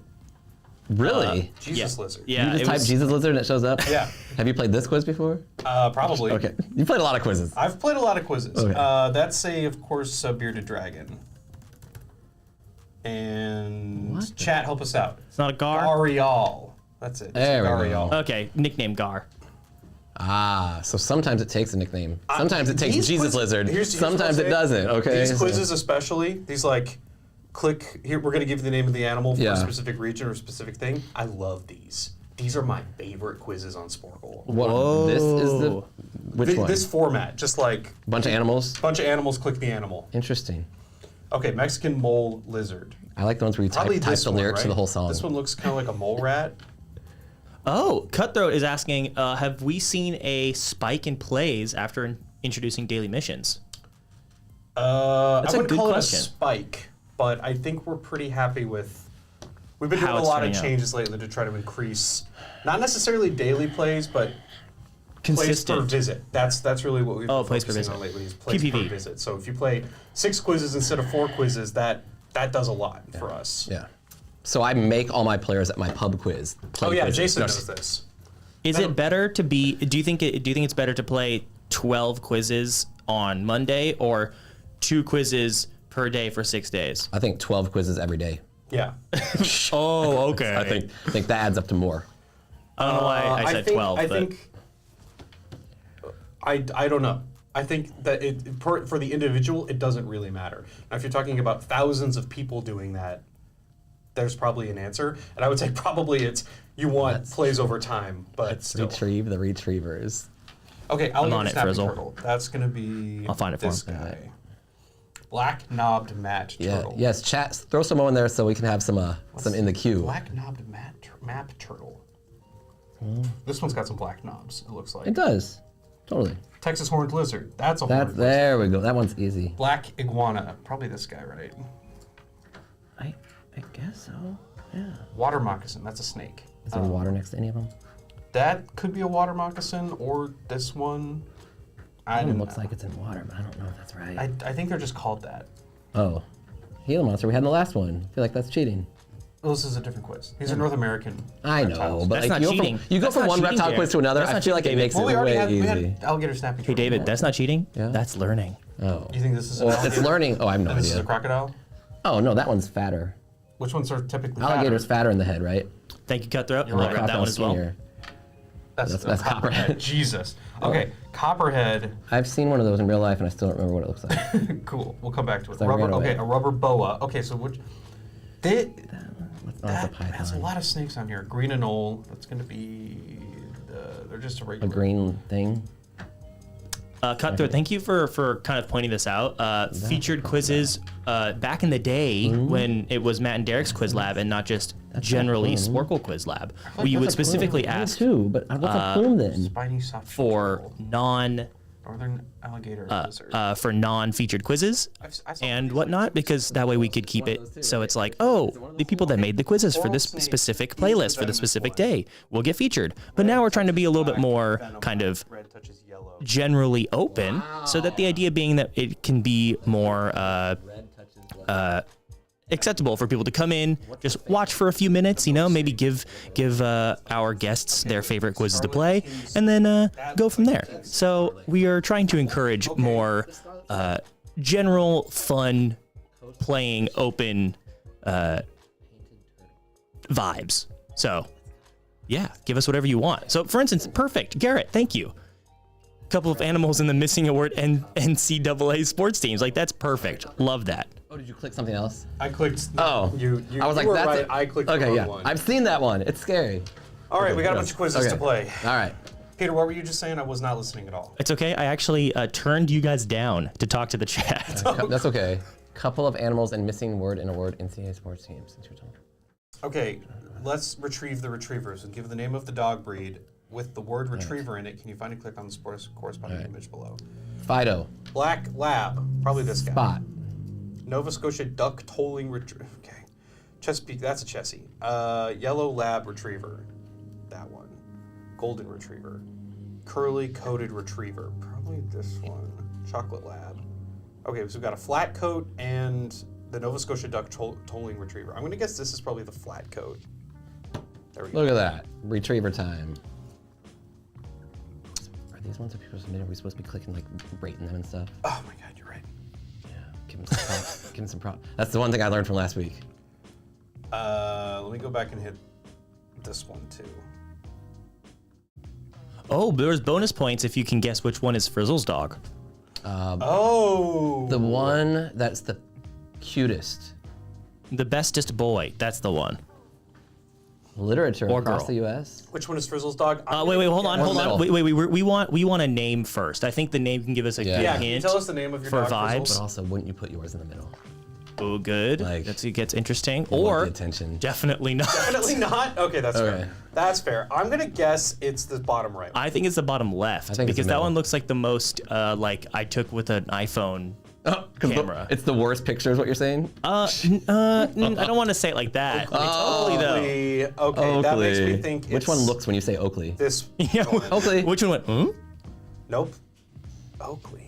Really? Jesus lizard. Yeah, You just it type was- Jesus lizard and it shows up? Yeah. Have you played this quiz before? Probably. Okay. You played a lot of quizzes. I've played a lot of quizzes. Okay. That's of course, a bearded dragon. And What the- chat, help us out. It's not a gar? Garial. That's it. There we go. Garial. Okay, nickname Gar. Ah, so sometimes it takes a nickname. Sometimes it takes These Jesus quiz- lizard. here's what Sometimes I'm it saying. doesn't. Okay. These So- quizzes especially, these like, click here, we're gonna give you the name of the animal for Yeah. a specific region or a specific thing. I love these. These are my favorite quizzes on Sporcle. What? This is the. Whoa. Which one? This format, just like Bunch of animals. bunch of animals, click the animal. Interesting. Okay, Mexican mole lizard. I like the ones where you Probably type this the one, lyrics right? to the whole song. This one looks kind of like a mole rat. Oh, Cutthroat is asking, have we seen a spike in plays after introducing daily missions? I That's a wouldn't good call question. it a spike, but I think we're pretty happy with. We've been How doing a it's lot of turning out. changes lately to try to increase, not necessarily daily plays, but plays per Consistent. visit. That's really what we've been plays per focusing visit. on lately is plays PPV. per visit. So if you play 6 quizzes instead of 4 quizzes, that does a lot for us. Yeah. So I make all my players at my pub quiz. play Oh yeah, quizzes. Jason No, knows this. Is it better to be? Do you think it's better to play 12 quizzes on Monday or 2 quizzes per day for 6 days? I think 12 quizzes every day. Yeah. Oh, okay. I think that adds up to more. I don't know why I said 12. I don't know. I think that for the individual, it doesn't really matter. Now, if you're talking about thousands of people doing that, there's probably an answer. And I would say probably it's you want plays over time, but still. Retrieve the retrievers. Okay, I'll on it, snapping Frizzle. turtle. That's going to be I'll find it for this him. guy. Black-knobbed mat turtle. Yes, chat. Throw some more in there so we can have some in the queue. Black-knobbed map turtle. This one's got some black knobs, it looks like. It does. Totally. Texas horned lizard. That's a horned lizard. There we go. That one's easy. Black iguana. Probably this guy, right? I guess so. Yeah. Water moccasin. That's a snake. Is there water next to any of them? That could be a water moccasin, or this one. That one looks like it's in water, but I don't know if that's right. I think they're just called that. Oh. Gila monster we had in the last one. I feel like that's cheating. Well, this is a different quiz. These are North American. I know, reptiles. but That's like, not you cheating. go That's from not one cheating, reptile Jared. quiz to another. That's I not feel like it cheating, makes Well, we it already way had, easy. alligator snapping Hey, turtle. David, that's not cheating. Yeah. That's learning. Oh. You think this is an Well, alligator? it's learning. Oh, I have no And this is a idea. crocodile? Oh no, that one's fatter. Which ones are typically Alligator's fatter in the head, right? Thank you, Cutthroat. You're I'll right. grab that one as well. Senior. That's Copperhead. Jesus. Okay, copperhead. I've seen one of those in real life and I still don't remember what it looks like. Cool. We'll come back to it. that Rubber. ran away. Okay, a rubber boa. Okay, so which? That's That's a python. a lot of snakes on here. Green anole. That's going to be. They're just a A regular. green thing. Cutthroat, thank you for kind of pointing this out. Featured quizzes back in the day when it was Matt and Derek's quiz lab and not just generally Sporcle quiz lab, where you would specifically ask too, but what's a plume then? Spiny soft for northern alligator lizard. for non-featured quizzes I saw and these, whatnot, because that way we could keep it so it's like, oh, the people that made the quizzes for this specific playlist for the specific day will get featured. But now we're trying to be a little bit more kind of Red touches yellow. generally open, so that the idea being that it can be more acceptable for people to come in, just watch for a few minutes, maybe give our guests their favorite quizzes to play, and then go from there. So we are trying to encourage more general fun playing open vibes. So yeah, give us whatever you want. So for instance, perfect, Garrett, thank you. Couple of animals in the missing award and NCAA sports teams. Like, that's perfect. Love that. Oh, did you click something else? I clicked. Oh, you I was you like, were that's right. it. I clicked Okay, the wrong yeah, one. I've seen that one. It's scary. All right, we got a go. bunch of quizzes to play. All right. Peter, what were you just saying? I was not listening at all. It's okay. I actually turned you guys down to talk to the chat. That's okay. Couple of animals and missing word in a word NCAA sports teams. Okay, let's retrieve the retrievers and give the name of the dog breed with the word retriever in it. Can you find and click on the corresponding image below? Fido. Black lab, probably this guy. Spot. Nova Scotia duck tolling retriever. Okay. Chesapeake, that's a Chessie. Yellow lab retriever, that one. Golden retriever. Curly coated retriever, probably this one. Chocolate lab. Okay, so we've got a flat coat and the Nova Scotia duck tolling retriever. I'm gonna guess this is probably the flat coat. There we go. Look at that. Retriever time. Are these ones that people submitted? Are we supposed to be clicking, like, rating them and stuff? Oh my God, you're right. Yeah. Give them some props. Give them some props. That's the one thing I learned from last week. Let me go back and hit this one too. Oh, there's bonus points if you can guess which one is Frizzle's dog. Oh! The one that's the cutest. The bestest boy. That's the one. Literature Or across girl. the U.S. Which one is Frizzle's dog? Wait, hold on. middle. Wait, we want a name first. I think the name can give us a good Yeah, can you hint tell us the name of your for dog, vibes. Frizzle? But also, wouldn't you put yours in the middle? Oh, good. Like, It gets interesting. want Or the attention. definitely not. Definitely not? Okay, that's Okay. fair. That's fair. I'm gonna guess it's the bottom right. I think it's the bottom left I think it's because the that middle. one looks like the most like I took with an iPhone camera. It's the worst picture, is what you're saying? I don't want to say it like that. It's Oakley though. Oakley. Okay, that makes me think Which it's one looks when you say Oakley? this Yeah, one. Oakley. Which one went? Nope. Oakley.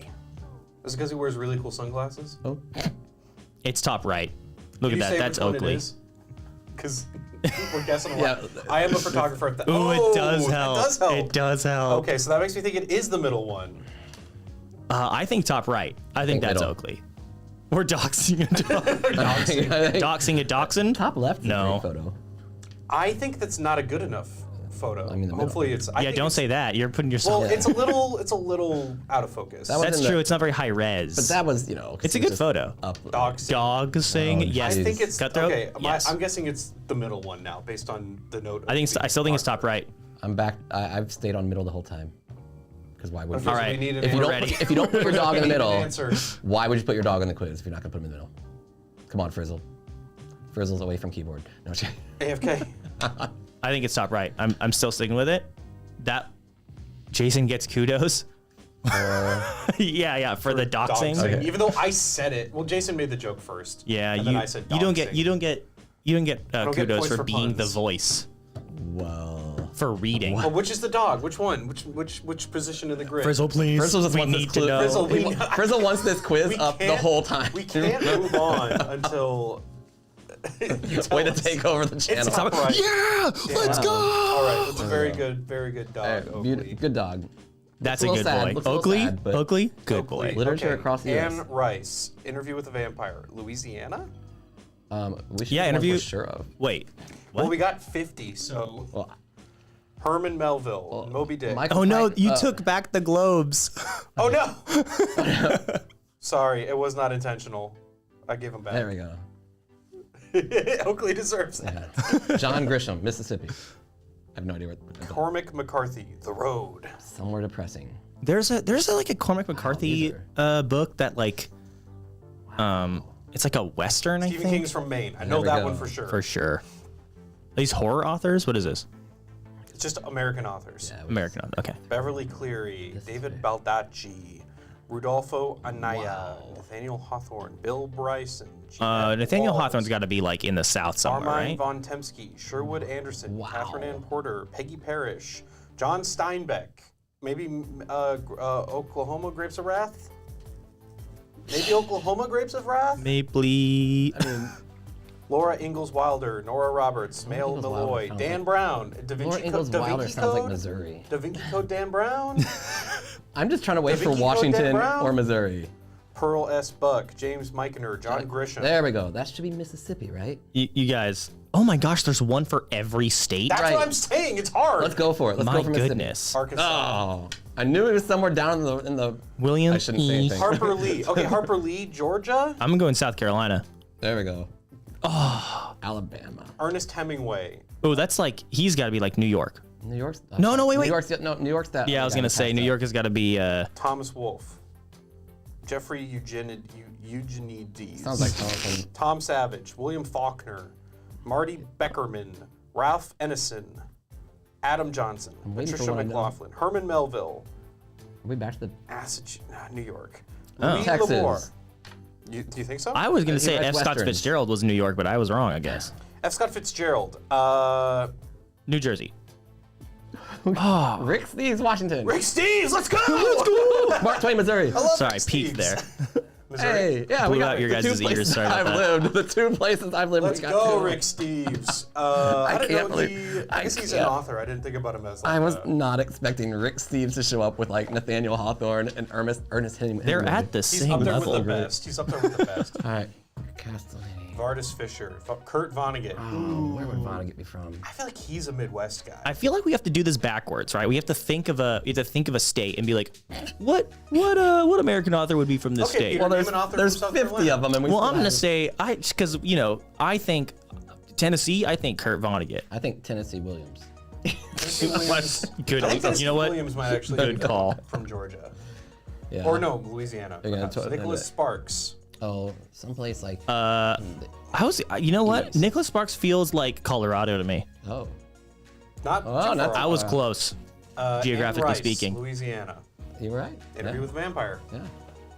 Is it because he wears really cool sunglasses? Oh. It's top right. Look Can at you that. say That's which one it Oakley. is? Because We're guessing a lot. Yeah. I am a photographer. Ooh, it does That help. does help. It does help. Okay, so that makes me think it is the middle one. I think top right. I think that's middle. Oakley. We're doxing a dog. I think Doxing a dachshund? top left is a No. great photo. I think that's not a good enough photo. I mean, the middle. Hopefully it's. I Yeah, think don't it's- say that. You're putting yourself. Well, it's a little out of focus. That was- That's in the- true. It's not very high res. But that was, you know. 'cause It's a it good was just photo. Up. Dogs. Dog sing. Oh, Yes. I think it's Cutthroat? okay. Yes. I'm guessing it's the middle one now, based on the note. I still think it's top right. I'm back. I've stayed on middle the whole time. Because why would you? All right. We need an If you answer. don't, ready. if you don't put your dog in the We need an middle, answer. why would you put your dog in the quiz if you're not gonna put him in the middle? Come on, Frizzle. Frizzle's away from keyboard. No, shit. AFK. I think it's top right. I'm still sticking with it. That Jason gets kudos. yeah, for the doxing. Doxing. Okay. Even though I said it. Well, Jason made the joke first. Yeah, and then I said you don't get doxing. kudos points for for being the puns. Well, for reading. Well, which is the dog? Which one? Which position in the grid? Frizzle, please. Frizzle just we wants need this to clue. know. Frizzle, we- Frizzle wants this quiz We up the can't- whole time. We can't move on until. you tell Way to us. take over the channel. It's top right. Yeah, let's go. All right, that's a very good dog. Oakley. Good dog. That's Looks a a good little sad, boy. looks a little Oakley, sad, but- Oakley, good Oakley. boy. Literature across the US. Anne Rice, Interview with a Vampire, Louisiana. We should Yeah, be one interview- for sure of. Wait, Well, what? we got 50. So Well, Herman Melville, Moby Dick. Michael Oh no, Pike- you took back the globes. Oh no! Sorry, it was not intentional. I gave him back. There we go. Oakley deserves that. Yeah. John Grisham, Mississippi. I have no idea what. Cormac McCarthy, The Road. Somewhere depressing. There's like a Cormac McCarthy book that like, it's like a western. I Stephen think King's from Maine. I know we that go. one for sure. for sure. These horror authors. What is this? It's just American authors. Yeah, American author. Okay. Beverly Cleary, David Baldacci, Rudolfo Anaya, Nathaniel Hawthorne, Bill Bryson, Jeanette Nathaniel Walls, Hawthorne's got to be like in the South somewhere, Armine right? von Temsky, Sherwood Anderson, Wow. Catherine Ann Porter, Peggy Parrish, John Steinbeck, maybe Oklahoma Grapes of Wrath? Maybe Oklahoma Grapes of Wrath? Mapley. Laura Ingalls Wilder, Nora Roberts, Mail Ingalls Wilder Malloy, sounds Dan like- Brown, Da Laura Vinci Ingalls Code. Wilder sounds like Missouri. Da Vinci Code Dan Brown, I'm just trying to wait Da for Vinci Code, Dan Washington Brown? or Missouri. Pearl S. Buck, James Michener, John Grisham. There we go. That should be Mississippi, right? You guys. Oh my gosh, there's one for every state. That's Right. what I'm saying. It's hard. Let's go for it. Let's My go for Mississippi. goodness. Arkansas. Oh, I knew it was somewhere down in the. William I shouldn't say E. anything. Harper Lee. Okay, Harper Lee, Georgia. I'm going South Carolina. There we go. Oh, Alabama. Ernest Hemingway. Oh, that's like he's got to be like New York. New York's. No, wait. New York's New York's that. Yeah, I was gonna say New York has got to be. Thomas Wolfe. Jeffrey Eugenides. Sounds like something. Tom Savage. William Faulkner. Marty Beckerman. Ralph Ennison. Adam Johnson. waiting for Patricia one I know. McLaughlin. Herman Melville. Are we back to the New York. Oh. Louis Texas? Lamore. Do you think so? I was gonna say Right, F. Scott Westerns. Fitzgerald was New York, but I was wrong, I guess. F. Scott Fitzgerald. New Jersey. Rick Steves, Washington. Rick Steves, let's go! Let's go! Mark Twain, Missouri. Sorry, peaked there. Missouri. Hey, yeah, we Blew got out your the two guys' ears, places sorry about I've that. lived. The two places I've lived. Let's we got go, two. Rick Steves. I didn't can't know believe- I guess he's an can't. author. I didn't think about him as like I was a- not expecting Rick Steves to show up with like Nathaniel Hawthorne and Ernest Hemingway. They're at the He's same up there level. with the best. He's up there with the best. All right, Castellani. Vardis Fisher. Kurt Vonnegut. Where would Vonnegut be from? I feel like he's a Midwest guy. I feel like we have to do this backwards, right? We have to think of a state and be like, what American author would be from this Okay, state? Peter. Well, Name an author there's from South 50 Carolina. of them, and we Well, still I'm gonna haven't- say because I think Tennessee. I think Kurt Vonnegut. I think Tennessee Williams. Tennessee Williams. Good. I think Tennessee You know what? Williams might actually Good be call. from Georgia. Yeah. Or no, Louisiana. You're gonna perhaps. tw- Nicholas Sparks. Oh, someplace like. I was. You know what? Nice. Nicholas Sparks feels like Colorado to me. Oh. Not Oh, too not- far I off. was close. geographically Anne Rice, speaking. Louisiana. You were right. Interview yeah. with a Vampire. Yeah.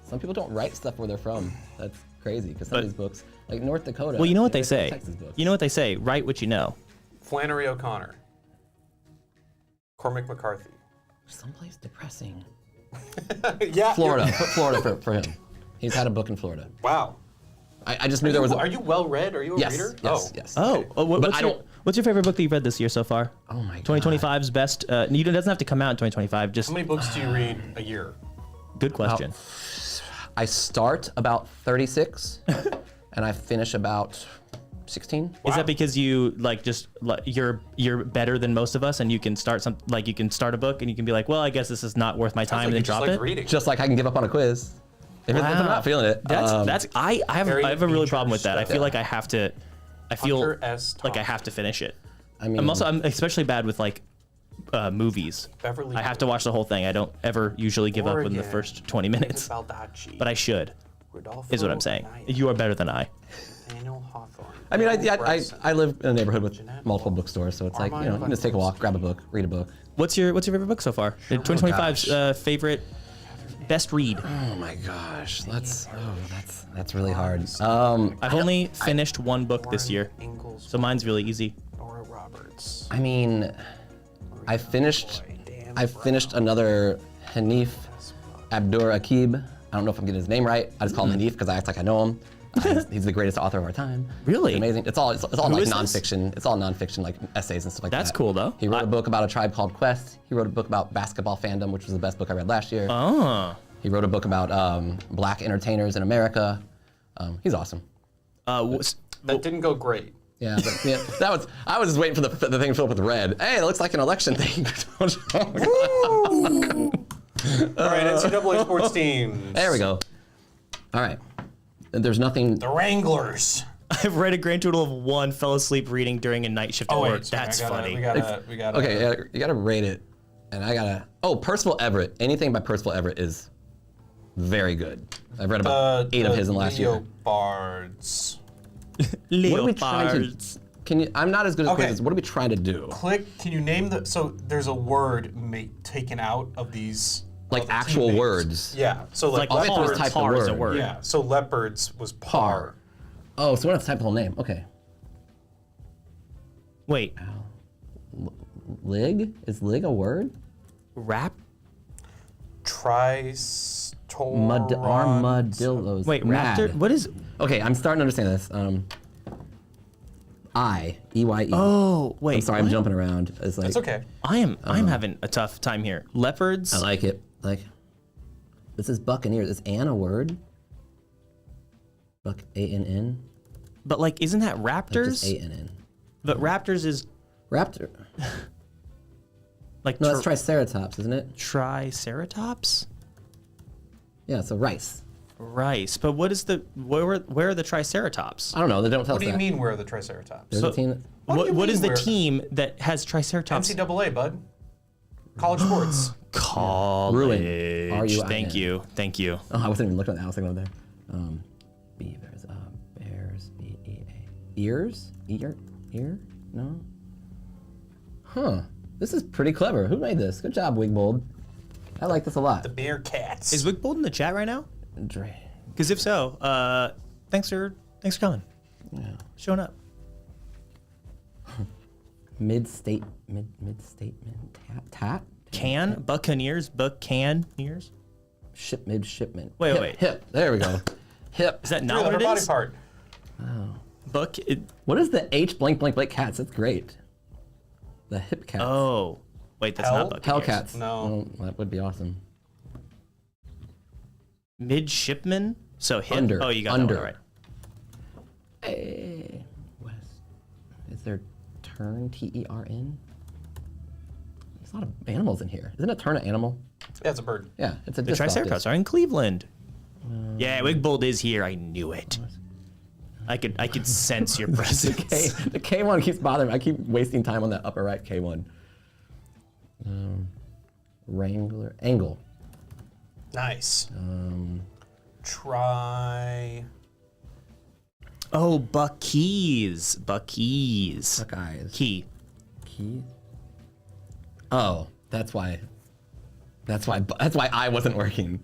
Some people don't write stuff where they're from. That's crazy because some of But- these books, like North Dakota. Well, you know what they there's some say. Texas books. You know what they say. Write what you know. Flannery O'Connor. Cormac McCarthy. Someplace depressing. Yeah. Florida. Put Florida for him. He's had a book in Florida. Wow. I just knew there was. Are you well read? Are you a Yes. reader? Yes. Oh. Yes. Oh, but what's I your, don't. What's your favorite book that you've read this year so far? Oh my god. 2025's best. It doesn't have to come out in 2025. Just How many books do you read a year? good question. I start about 36, and I finish about 16. Is that because you you're better than most of us, and you can start you can start a book and you can be like, well, I guess this is not worth my time, and then drop it. Reading. Just like I can give up on a quiz if I'm not feeling it. I have a really problem with that. I feel stuff. like I have to. I feel Hunter S. like I have to finish it. I mean, I'm especially bad with like movies. Beverly I have to watch the whole thing. I don't ever usually give up in the first 20 minutes, Baldacci, but I should. Rodolfo Is what I'm saying. Anaya, You are better than I. Daniel Hawthorne. I mean, Bill I Bryson, live in a neighborhood with Jeanette multiple Wolfe, bookstores, so it's like, Armand you can just take a walk, grab a book, read a book. What's your favorite book so far? 2025's favorite best read. Oh my gosh, that's really hard. I've only finished one book this year, Ingalls, so mine's really easy. Nora Roberts. I mean, I finished another Hanif Abdur Akib. I don't know if I'm getting his name right. I just call him Hanif because I act like I know him. He's the greatest author of our time. Really? He's amazing. It's all like is this? nonfiction. It's all nonfiction, like essays and stuff like that. That's cool, though. He wrote a book about a tribe called Quest. He wrote a book about basketball fandom, which was the best book I read last year. Oh. He wrote a book about black entertainers in America. He's awesome. That didn't go great. Yeah, but, yeah, I was just waiting for the thing to fill up with red. Hey, it looks like an election thing. All right, NCAA sports teams. There we go. All right. There's nothing. The Wranglers. I've read a grand total of 1, fell asleep reading during a night shift at work. sorry, That's We funny. gotta. Okay, yeah, you gotta rate it, and I gotta. Oh, Percival Everett. Anything by Percival Everett is very good. I've read about 8 of his in the last year. Leopards. What are we trying to? Leopards. Can you? I'm not as good at Okay. quizzes. What are we trying to do? Click. Can you name the? So there's a word taken out of these. Like of the actual team names. words. Yeah. So like I'll get those leopards. type of par is a word. word. Yeah. So leopards was par. Oh, so we don't have to type the whole name. Okay. Wait, Lig? Is lig a word? rap? Armadillos. Wait, Mad. raptor? What is? Okay, I'm starting to understand this. EYE. Oh, wait. I'm sorry, I'm what? jumping around. It's like It's okay. I'm having a tough time here. Leopards? I like it. Like, this is Buccaneers. Is Ann a word? Buck A-N-N? But like, isn't that Like just raptors? A-N-N. But raptors is Raptor. like No, that's Triceratops, isn't it? triceratops? Yeah, so rice. Rice. But what is where are the triceratops? I don't know. They don't tell What us do you that. mean? Where are the Triceratops? There's a team that, What do you What is mean the where? team that has triceratops? NCAA, bud. College sports. College. Ruin. R-U-I-N. Thank you. Thank you. oh, I wasn't even looking at that. I was thinking over there. Beavers. Bears. B-E-A. Ears? Ear? No? Huh. This is pretty clever. Who made this? Good job, Wigbold. I like this a lot. The Bearcats. Is Wigbold in the chat right now? Dre. Because if so, thanks for coming. Yeah. Showing up. Mid-statement. Tat? Can Buccaneers, Buccaneers? Midshipment. Wait, hip, wait. Hip. There we go. Hip. Is that Three not what letter it body is? part. What is the H blank blank blank cats? That's great. The hip cats. Oh, wait, that's Hell? not Buccaneers. Hellcats. No. Well, that would be awesome. Midshipman. So hip. Under. Oh, you got Under. that one right. Hey. West. Is there tern? T-E-R-N? There's a lot of animals in here. Isn't a tern an animal? Yeah, it's a bird. Yeah, it's a The disc golf Triceratops disc. are in Cleveland. Yeah, Wigbold is here. I knew it. I could sense your presence. The K1 keeps bothering me. I keep wasting time on that upper right K1. Wrangler. Angle. Nice. Try. Oh, Buckeys. Buckeys. Buckeyes. Key. Key. Oh, that's why I wasn't working.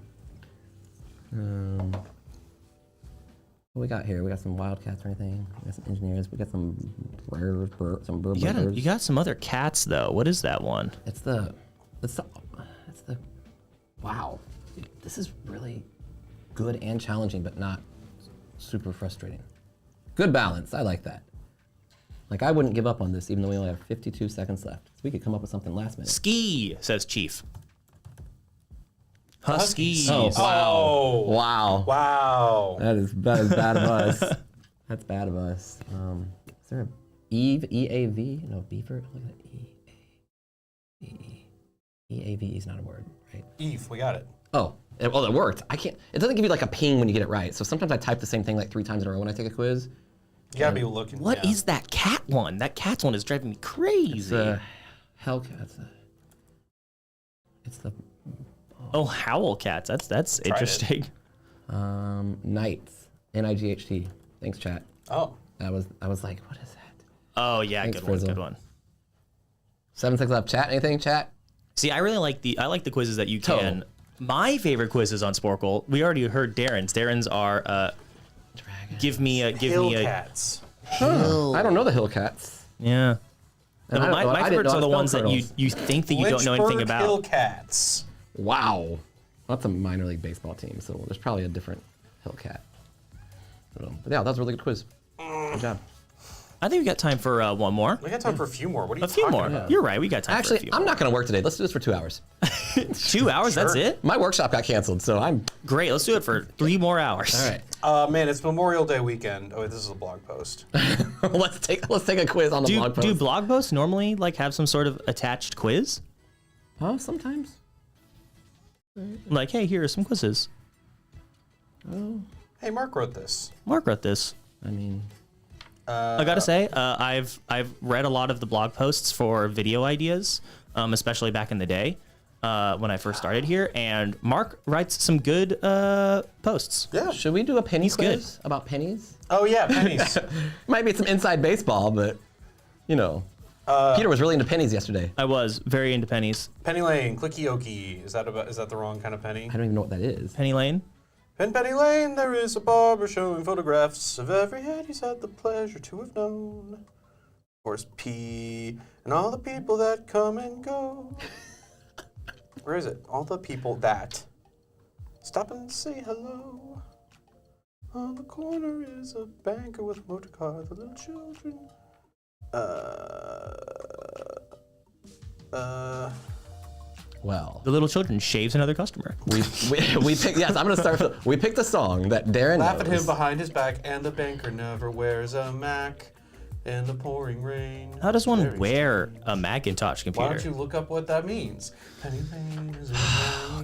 What we got here? We got some wildcats or anything? We got some engineers. We got some birds. You got some other cats though. What is that one? It's the. Wow, this is really good and challenging, but not super frustrating. Good balance. I like that. Like, I wouldn't give up on this, even though we only have 52 seconds left. So we could come up with something last minute. Ski, says Chief. Huskies. Oh, wow. Oh. Wow. Wow. That is bad of us. That's bad of us. Is there a Eve, E-A-V? No, Beaver? Look at that, E-A-V. E-A-V is not a word, right? Eve, we got it. Oh, it worked. I can't, it doesn't give you like a ping when you get it right. So sometimes I type the same thing like 3 times in a row when I take a quiz. You gotta be looking. What is that cat one? That cat's one is driving me crazy. It's a Hellcat. It's the Oh, Howl Cats. That's interesting. Knights. N-I-G-H-T. Thanks, chat. Oh. I was like, what is that? Oh yeah, Thanks, good one, Frizzle. good one. 7 seconds left. Chat, anything, chat? See, I really like the quizzes that you can. My favorite quizzes on Sporcle. We already heard Darren's. Darren's are Dragon. give me a Hillcats. hill. I don't know the Hillcats. Yeah. No, And but my favorites are the ones that turtles. you think that you don't know anything about. Hillcats. Wow. That's a minor league baseball team, so there's probably a different Hillcat. But yeah, that was a really good quiz. Good job. I think we got time for one more. We got time for a few more. What are you A few talking more. about? You're right. We got time for a Actually, few I'm more. not going to work today. Let's do this for 2 hours. 2 hours. That's Sure. it. My workshop got canceled, so I'm. Great. Let's do it for 3 more hours. All right. Man, it's Memorial Day weekend. Oh, wait, this is a blog post. let's take a quiz on the blog post. Do blog posts normally like have some sort of attached quiz? Oh, sometimes. Like, hey, here are some quizzes. Hey, Mark wrote this. Mark wrote this. I mean, I gotta say, I've read a lot of the blog posts for video ideas, especially back in the day when I first started here, and Mark writes some good posts. Yeah. should we do a penny He's good. quiz about pennies? Oh, yeah, pennies. Might be some inside baseball, but you know, Peter was really into pennies yesterday. I was very into pennies. Penny Lane, Clicky Okie. Is that the wrong kind of penny? I don't even know what that is. Penny Lane. In Penny Lane, there is a barber showing photographs of every head he's had the pleasure to have known. Of course, P and all the people that come and go. Where is it? All the people that stop and say hello. On the corner is a banker with a motor car. The little children. Well, The little children shaves another customer. we picked. Yes, I'm gonna start. We picked a song that Darren Laugh at knows. him behind his back, and the banker never wears a Mac in the pouring rain. How does one Very wear strange. a Macintosh computer? Why don't you look up what that means? Penny Lane is a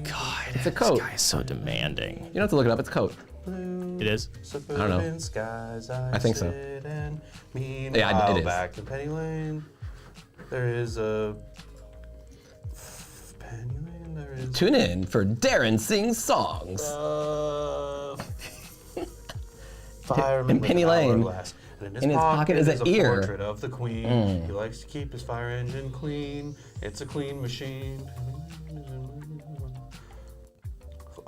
God, It's a coat. This guy is so demanding. You don't have to look it up. It's a coat. blue It is. suburban know. skies. I think so. sit and meanwhile, Yeah, it is. back in Penny Lane, there is a Penny Lane. There is Tune in for Darren Sings Songs. fireman In with Penny an Lane, hourglass. And in his pocket is an a ear. portrait of the queen. He likes to keep his fire engine clean. It's a clean machine.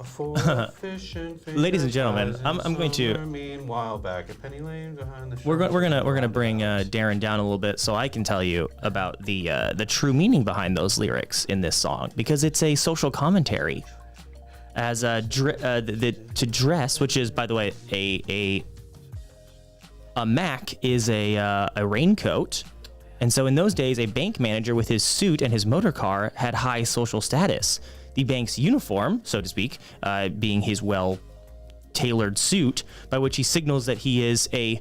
For efficient Ladies and gentlemen, fingers I'm going to- summer, meanwhile, back at Penny Lane behind the We're gonna bring Darren down a little bit so I can tell you about the true meaning behind those lyrics in this song, because it's a social commentary. As to dress, which is, by the way, a Mac is a raincoat, and so in those days a bank manager with his suit and his motor car had high social status. The bank's uniform, so to speak, being his well-tailored suit, by which he signals that he is a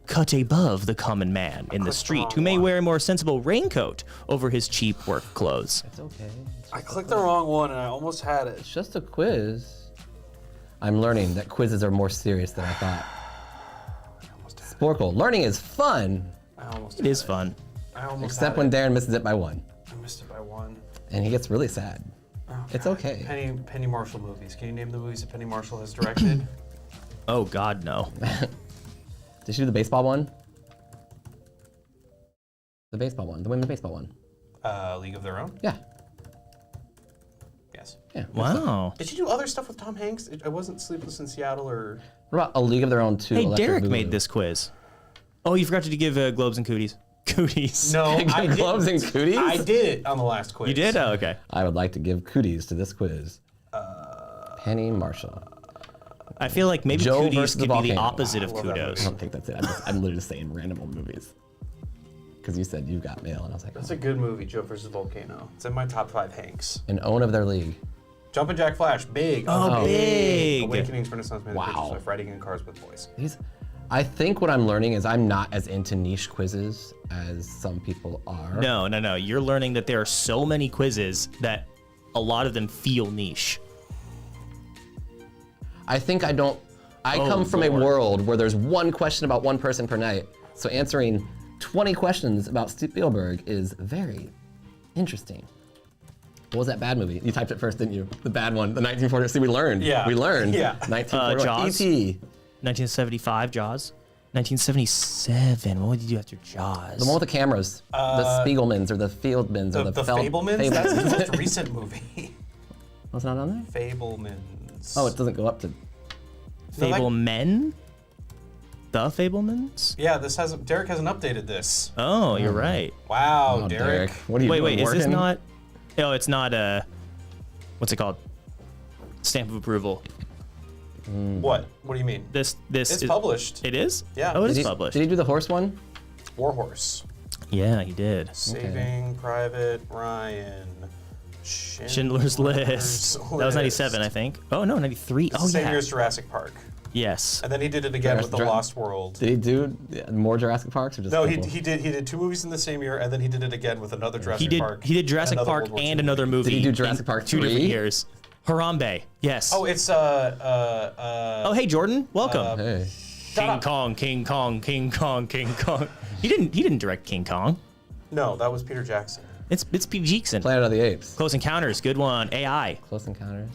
cut above the common man in the street, who may wear a more sensible raincoat over his cheap work clothes. It's okay. I clicked the wrong one and I almost had it. It's just a quiz. I'm learning that quizzes are more serious than I thought. Sporcle, learning is fun, It is fun. except when Darren misses it by 1, I missed it by 1. and he gets really sad. It's okay. Penny Marshall movies. Can you name the movies that Penny Marshall has directed? Oh God, no. Did she do the baseball one? The baseball one, the women's baseball one. League of Their Own. Yeah. Yes. Yeah. Wow. Did you do other stuff with Tom Hanks? I wasn't Sleepless in Seattle or. What about A League of Their Own 2? Hey, Electric Derek Boogaloo? made this quiz. Oh, you forgot to give Globes and Cooties. Cooties. No, I didn't. Globes and cooties? I did it on the last quiz. You did? Oh, okay. I would like to give cooties to this quiz. Penny Marshall. I feel like maybe Joe Cooties versus the could be the volcano. opposite of I love that I Kudos. don't think that's it. I'm literally just saying random old movies. because you said you've got mail, and I was like, That's a good movie, Joe versus Volcano. It's in my top 5 Hanks. an own of their league. Jumpin' Jack Flash, big. Oh, big. Awakenings, Renaissance Man, Wow. Pictures Life, Riding in Cars with Boys. I think what I'm learning is I'm not as into niche quizzes as some people are. No. You're learning that there are so many quizzes that a lot of them feel niche. I think I come from a world where there's one question about one person per night. So answering 20 questions about Spielberg is very interesting. What was that bad movie? You typed it first, didn't you? The bad one, the 1940s. See, we learned. Yeah. We learned. Yeah. 1941. Jaws? E.T. 1975, Jaws. 1977. What would you do after Jaws? The one with the cameras. The Spiegelmans or the Fieldmans or The the Fablemans? That's the most recent movie. What's not on there? Fablemans. Oh, it doesn't go up to. Fablemen? The Fablemans? Yeah, Derek hasn't updated this. Oh, you're right. Wow, Oh, Derek. What are you doing? Wait, is this working? not? Oh, it's not what's it called? Stamp of approval. What? What do you mean? This It's published. It is? Yeah. Oh, it is Did he- published. Did he do the horse one? Warhorse. Yeah, he did. Saving Private Ryan. Schindler's List. That was 97, I think. Oh no, 93. Oh Same yeah. year as Jurassic Park. Yes. And then he did it again with The Lost World. Did he do more Jurassic Parks or just? No, a he couple? did 2 movies in the same year, and then he did it again with another Jurassic He did. Park. He did Jurassic another Park World War and II another movie. Did he do in Jurassic Park 2 different 3? years. Harambe. Yes. Oh, it's Oh, hey Jordan, welcome. Hey. King Kong, King Kong, King Kong, King Kong. He didn't direct King Kong. no, that was Peter Jackson. It's Pete Jackson. Planet of the Apes. Close Encounters, good one. AI. Close Encounters.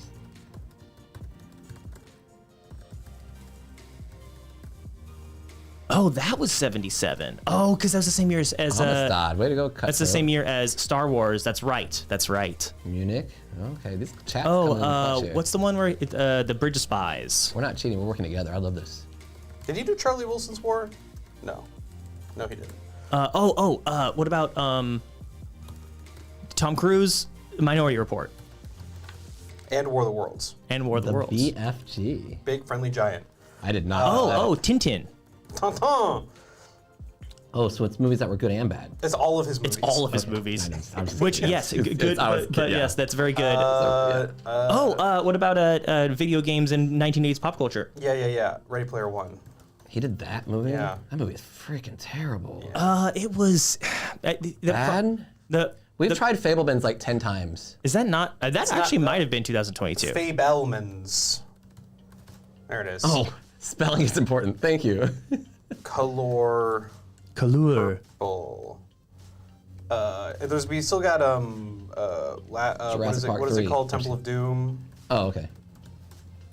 Oh, that was 77. Oh, because that was the same year as Amistad. Way to go, cut. that's the same year as Star Wars. That's right. That's right. Munich. Okay, this chat's Oh, coming in clutch here. what's the one where the Bridge of Spies? We're not cheating. We're working together. I love this. Did he do Charlie Wilson's War? No. No, he didn't. What about Tom Cruise, Minority Report, And War of the Worlds. and War of the Worlds? BFG. Big Friendly Giant. I did not. know that. Oh, Tintin. Tintin. Oh, so it's movies that were good and bad. It's all of his movies. It's all of his movies. I'm just- Which, yes, It's- good, I was but kidding, yeah. yes, that's very good. Yeah. What about video games in 1980s pop culture? Yeah. Ready Player One. He did that movie? Yeah. That movie is freaking terrible. It was Bad? We've tried Fablemans like 10 times. Is that not? That actually not- might have been 2022. Fabelmans. There it is. Oh, spelling is important. Thank you. Color Color. Bull. We still got Jurassic Park what is it 3. called? Temple of Doom, Oh, okay.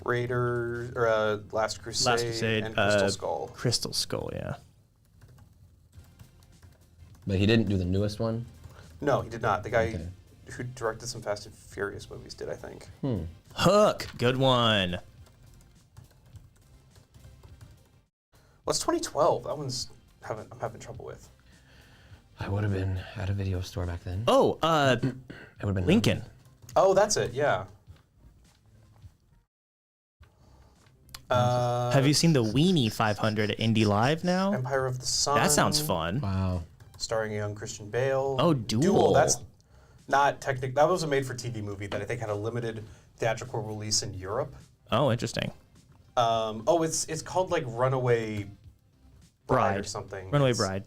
Raiders, or Last Crusade, Last Crusade. and Crystal Skull. Crystal Skull. Yeah. But he didn't do the newest one? No, he did not. The guy Okay. who directed some Fast and Furious movies did, I think. Hook. Good one. What's 2012? That one's I'm having trouble with. I would have been at a video store back then. Oh, I would have been Lincoln. Oh, that's it. Yeah. Have you seen the Weenie 500 at Indie Live now? Empire of the Sun. That sounds fun. Wow. Starring a young Christian Bale. Oh, Duel. That's not technical. That was a made-for-TV movie that I think had a limited theatrical release in Europe. Oh, interesting. It's called like Runaway Bride or something. Runaway It's- Bride.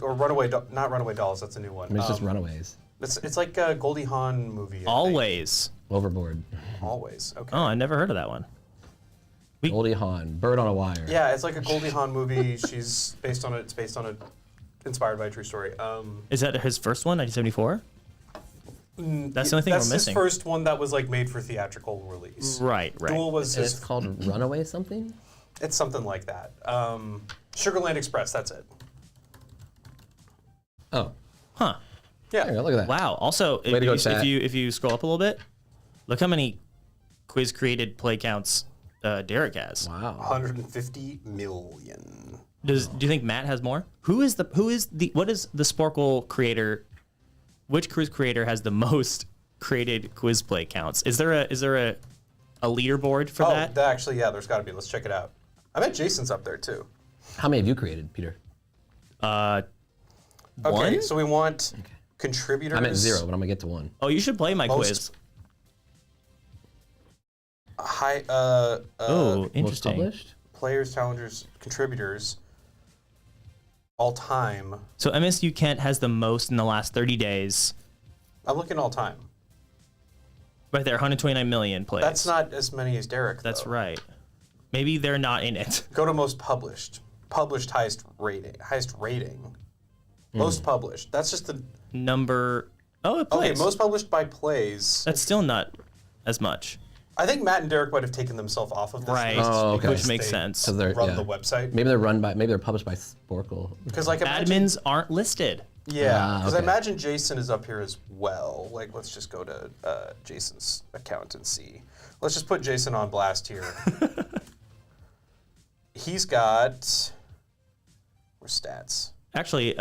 or Runaway, not Runaway Dolls. That's a new one. I mean, it's just Runaways. It's like a Goldie Hawn movie. I think. Always. Overboard. Always. Okay. Oh, I never heard of that one. Goldie Hawn. Bird on a Wire. Yeah, it's like a Goldie Hawn movie. It's inspired by a true story. Is that his first one, 1974? That's the only thing That's we're missing. his first one that was like made for theatrical release. Right. Duel was And it's his. called Runaway something? It's something like that. Sugarland Express. That's it. Oh. Huh. Yeah. There you go, look at that. Wow. Also, Way to go, if chat. you scroll up a little bit, look how many quiz created play counts Derek has. Wow. 150 million. Do you think Matt has more? What is the Sporcle creator? Which quiz creator has the most created quiz play counts? Is there a leaderboard for that? Actually, yeah, there's got to be. Let's check it out. I bet Jason's up there too. How many have you created, Peter? Okay, One? so we want contributors. I'm at 0, but I'm gonna get to 1. Oh, you should play my Most- quiz. High, Oh, Most interesting. published? players, challengers, contributors, all time. So MSU Kent has the most in the last 30 days. I'm looking all time. Right there, 129 million plays. That's not as many as Derek. That's though. right. Maybe they're not in it. Go to most published. Published highest rating. Most published. That's just the Number. Oh, it plays. okay. Most published by plays. That's still not as much. I think Matt and Derek might have taken themselves off of this Right. list Oh, okay. Which because makes they sense. Because they're Run yeah. the website. Maybe they're published by Sporcle. Because like imagine, Admins aren't listed. yeah. Because I okay. imagine Jason is up here as well. Like let's just go to Jason's account and see. Let's just put Jason on blast here. He's got. Where's stats? Actually,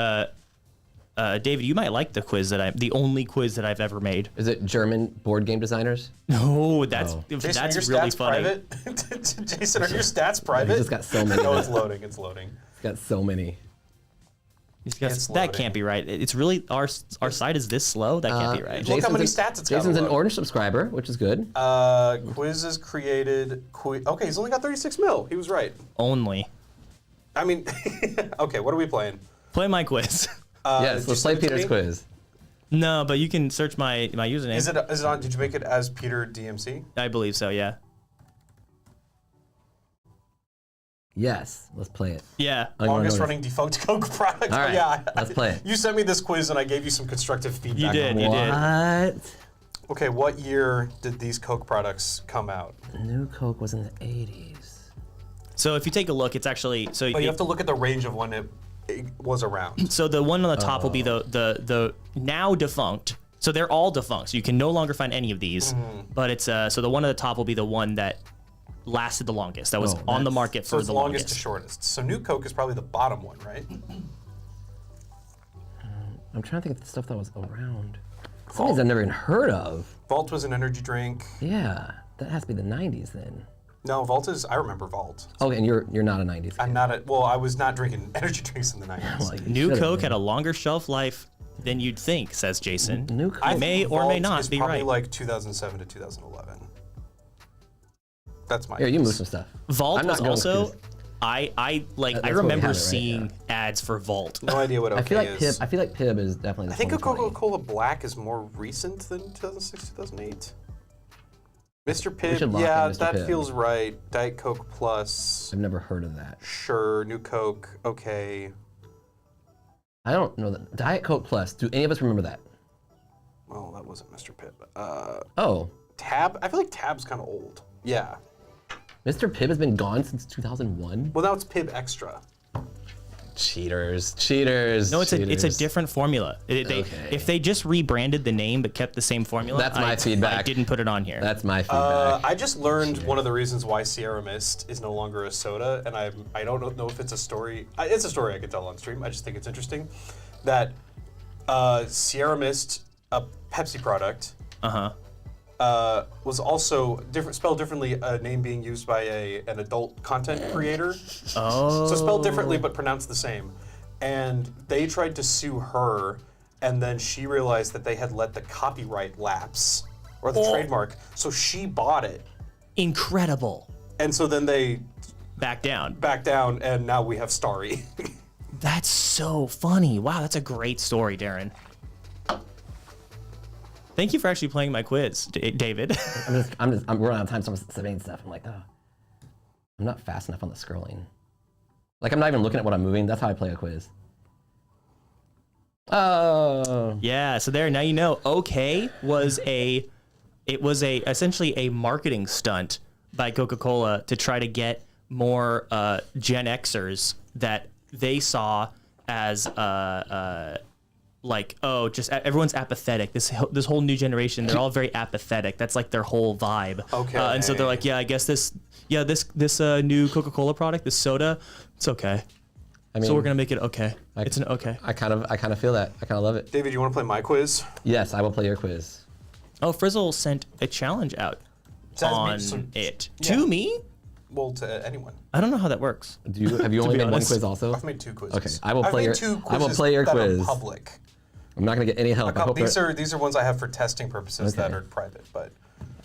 David, you might like the only quiz that I've ever made. Is it German board game designers? No, that's Oh. Jason, that's are your really stats funny. private? Jason, are your stats private? He's just got so many. Oh, it's loading. It's loading. He's got so many. It's That loading. can't be right. It's really our site is this slow. That can't be right. Look how many Jason's stats it's got Jason's to an load. orange subscriber, which is good. Quizzes created. Okay, he's only got 36 mil. He was right. Only I mean, okay, what are we playing? play my quiz. Yes, did let's you play send it to Peter's me? quiz. No, but you can search my username. Is it on? Did you make it as Peter DMC? I believe so. Yeah. Yes, let's play it. Yeah. I don't wanna Longest know running defunct Coke product. All right, yeah, let's play it. You sent me this quiz and I gave you some constructive feedback. You did. on it. You did. What? Okay, what year did these Coke products come out? New Coke was in the 80s. So if you take a look, it's actually so. But you have to look at the range of when it was around. So the one on the top will be Oh. the now defunct. So they're all defunct. So you can no longer find any of these. Mm-hmm. But it's so the one at the top will be the one that lasted the longest. That was Oh, on the that's- market So for it's the longest longest. to shortest. So New Coke is probably the bottom one, right? I'm trying to think of the stuff that was around. Some of these I've never even heard of. Vault was an energy drink. Yeah, that has to be the 90s then. No, Vault is. I remember Vault. Oh, and you're not a 90s kid. I'm not a. Well, I was not drinking energy drinks in the 90s. Well, you New should've Coke been. had a longer shelf life than you'd think, says Jason. New Coke. I may think or may Vault not is be probably right. like 2007 to 2011. That's my. Here, you guess. move some stuff. Vault I'm not was going also. with this. I That's what we remember have it right seeing now. ads for Vault. No idea what OK I feel like is. Pib. I feel like Pib is definitely. The I think a 2020. Coca-Cola Black is more recent than 2006, 2008. Mr. Pibb, should lock in yeah, Mr. that Pibb. feels right. Diet Coke Plus, I've never heard of that. sure. New Coke, okay. I don't know that. Diet Coke Plus. Do any of us remember that? Well, that wasn't Mr. Pibb. Oh, Tab, I feel like Tab's kind of old. Yeah. Mr. Pibb has been gone since 2001. Well, now it's Pibb Extra. Cheaters. No, it's a cheaters. different formula. Okay. If they just rebranded the name but kept the same formula, That's my I feedback. didn't put it on here. That's my feedback. I just learned one of the reasons why Sierra Mist is no longer a soda, and I don't know if it's a story. It's a story I could tell on stream. I just think it's interesting that Sierra Mist, a Pepsi product, was also spelled differently. A name being used by an adult content creator, Oh. so spelled differently but pronounced the same. And they tried to sue her, and then she realized that they had let the copyright lapse or the trademark, so she bought it. Incredible. And so then they Back down. backed down, and now we have Starry. That's so funny. Wow, that's a great story, Darren. Thank you for actually playing my quiz, David. I'm running out of time, so I'm submitting stuff. I'm like, oh, I'm not fast enough on the scrolling. Like, I'm not even looking at what I'm moving. That's how I play a quiz. Oh. Yeah, so there, now you know. OK was essentially a marketing stunt by Coca-Cola to try to get more Gen Xers that they saw as like, oh, just everyone's apathetic. This whole new generation, they're all very apathetic. That's like their whole vibe. Okay. And so they're like, yeah, I guess this new Coca-Cola product, this soda, it's okay. I mean, So we're gonna make it okay. It's an okay. I kind of feel that. I kind of love it. David, you want to play my quiz? Yes, I will play your quiz. Oh, Frizzle sent a challenge out Says me, on so- it yeah. to me. well, to anyone. I don't know how that works. Have you only be made one honest. quiz also? I've made 2 quizzes. Okay, I will play I've your. made 2 I quizzes will play your that quiz. are public. I'm not gonna get any help. I hope These are ones I have for testing purposes that Okay. are private, but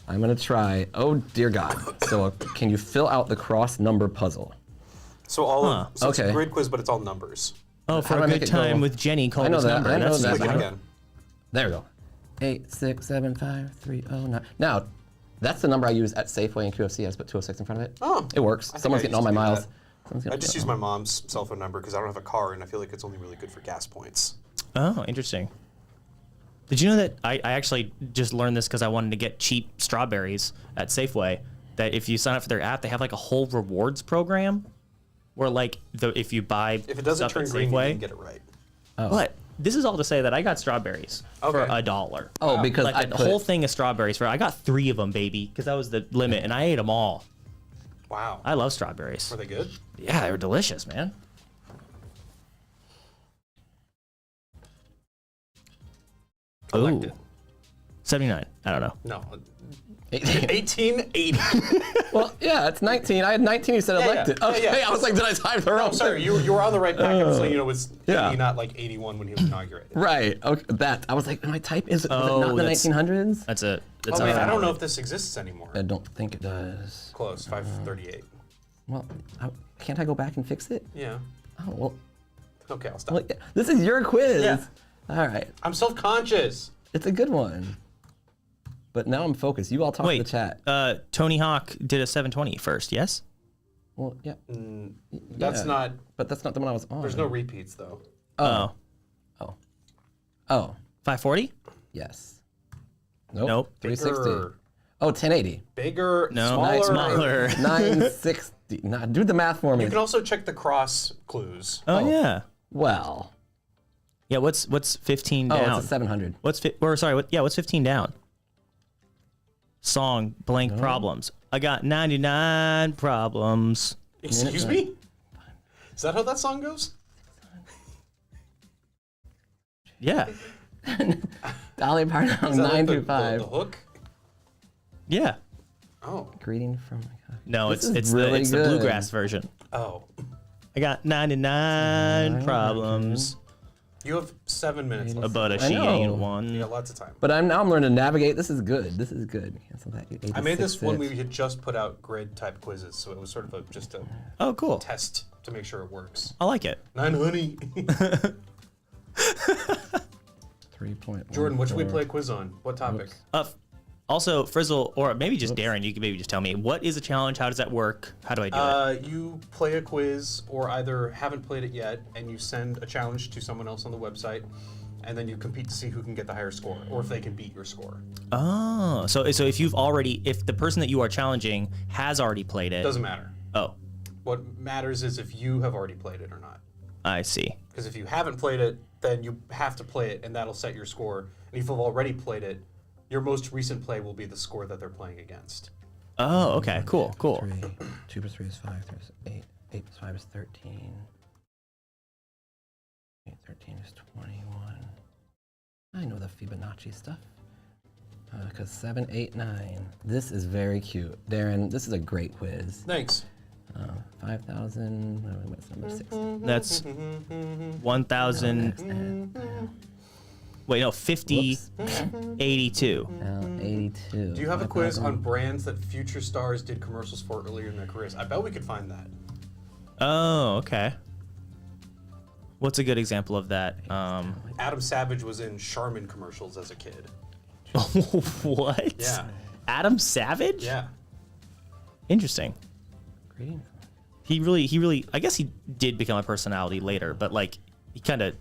I'm gonna try. Oh dear God. So can you fill out the cross number puzzle? so all Huh. of, so it's a Okay. grid quiz, but it's all numbers. Oh, How for do I a make good it go? time with Jenny, call I know this that, number. I know That's that. easy. Click I it don't- again. There we go. 8, 6, 7, 5, 3, 0, 9. Now, that's the number I use at Safeway and QFC. I just put 206 in front of it. Oh. It works. I think Someone's I getting all used my to do miles. that. Someone's I getting- just use my mom's cell phone number because I don't have a car, and I feel like it's only really good for gas points. Oh, interesting. Did you know that I actually just learned this because I wanted to get cheap strawberries at Safeway, that if you sign up for their app, they have like a whole rewards program where like if you buy If it doesn't stuff turn at green, you Safeway, didn't get it right. but this is all to say that I got strawberries for Okay. $1. Oh, because Like I a put, whole thing of strawberries I got 3 of them, baby, because that was the limit, and I ate them all. Wow. I love strawberries. Were they good? Yeah, they were delicious, man. Elected. Ooh. 79. I don't know. No. 18. 1880. Well, yeah, it's 19. I had 19. You said Yeah, yeah. elected. Yeah, Okay, yeah. I was like, did I type the wrong? I'm sorry, you were on the right packet, so it was Yeah. 80, not like 81 when he was inaugurated. Right. Okay. That I was like, my type was it Oh, not the that's- 1900s? That's a. Oh, wait, I don't know if this exists anymore. I don't think it does. Close, 538. Well, can't I go back and fix it? Yeah. Oh well. Okay, I'll stop. Well, yeah, this is your quiz. Yeah. All right. I'm self-conscious. It's a good one. But now I'm focused. You all talk to the Wait, chat. Tony Hawk did a 720 first, yes? Well, yeah. That's Yeah. not, But that's not the one I was on. there's no repeats though. Oh. Oh, 540? yes. Nope. Nope. 360. Bigger, Oh, 1080. bigger, No, smaller. smaller. 960. Nah, do the math for me. You can also check the cross clues. Oh, yeah. Well. Yeah, what's 15 Oh, down? it's a 700. What's 15 down? Song blank problems. I got 99 problems. Excuse me? Is that how that song goes? Yeah. Dolly Parton Is that like the 925. hook? Yeah. Oh. Greeting from my God. No, This it's is really the good. bluegrass version. Oh. I got 99 problems You have 7 minutes left. about a I she know. ain't You one. got lots of time. But I'm learning to navigate. This is good. This is good. Cancel that. I made this 86 when bits. we had just put out grid type quizzes, so it was sort of just a Oh, cool. test to make sure it works. I like it. 9 honey. 3.1. Jordan, what should we play a quiz on? What topic? Also, Frizzle, or maybe just Darren, you can maybe just tell me, what is a challenge? How does that work? How do I do it? You play a quiz, or either haven't played it yet, and you send a challenge to someone else on the website, and then you compete to see who can get the higher score, or if they can beat your score. Oh, so if if the person that you are challenging has already played it. Doesn't matter. Oh, What matters is if you have already played it or not. I see. Because if you haven't played it, then you have to play it, and that'll set your score. And if you've already played it, your most recent play will be the score that they're playing against. Oh, okay, cool. 3. 2 plus 3 is 5. 3 is 8. 8 plus 5 is 13. 8, 13 is 21. I know the Fibonacci stuff. Because 7, 8, 9. This is very cute. Darren, this is a great quiz. Thanks. 5,000. What's number 6? That's 1,000. Wait, no, 50, 82. 82. Do you have a quiz on brands that future stars did commercials for earlier in their careers? I bet we could find that. Oh, okay. What's a good example of that? Adam Savage was in Charmin commercials as a kid. What? Yeah. Adam Savage? Yeah. Interesting. Greeting. He really, I guess he did become a personality later, but like, he kind of,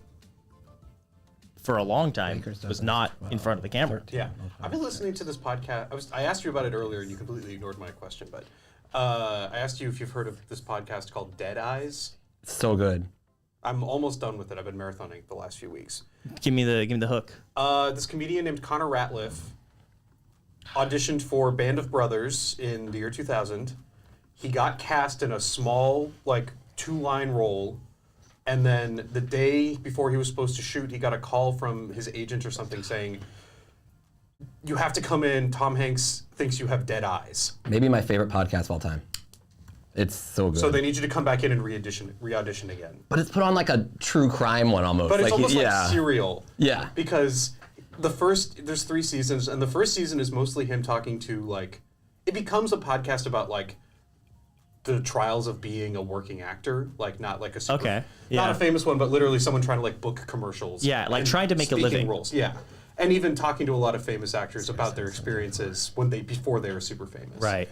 for a long time, Baker's was dozen not as in well. front of the camera. Yeah. I've been listening to this podcast. I asked you about it earlier and you completely ignored my question, but I asked you if you've heard of this podcast called Dead Eyes. So good. I'm almost done with it. I've been marathoning the last few weeks. Give me the hook. This comedian named Connor Ratliff auditioned for Band of Brothers in the year 2000. He got cast in a small, like, 2-line role, and then the day before he was supposed to shoot, he got a call from his agent or something saying, "You have to come in. Tom Hanks thinks you have dead eyes." Maybe my favorite podcast of all time. It's so good. So they need you to come back in and re-audition again. But it's put on like a true crime one almost. But it's like, almost like Serial. Yeah. Because there's 3 seasons, and the first season is mostly him talking to, like, it becomes a podcast about, like, the trials of being a working actor, like not like a super, not a famous one, but literally someone trying to like book commercials. Yeah, like trying to make a living. Roles. Yeah, and even talking to a lot of famous actors about their experiences before they were super famous. Right.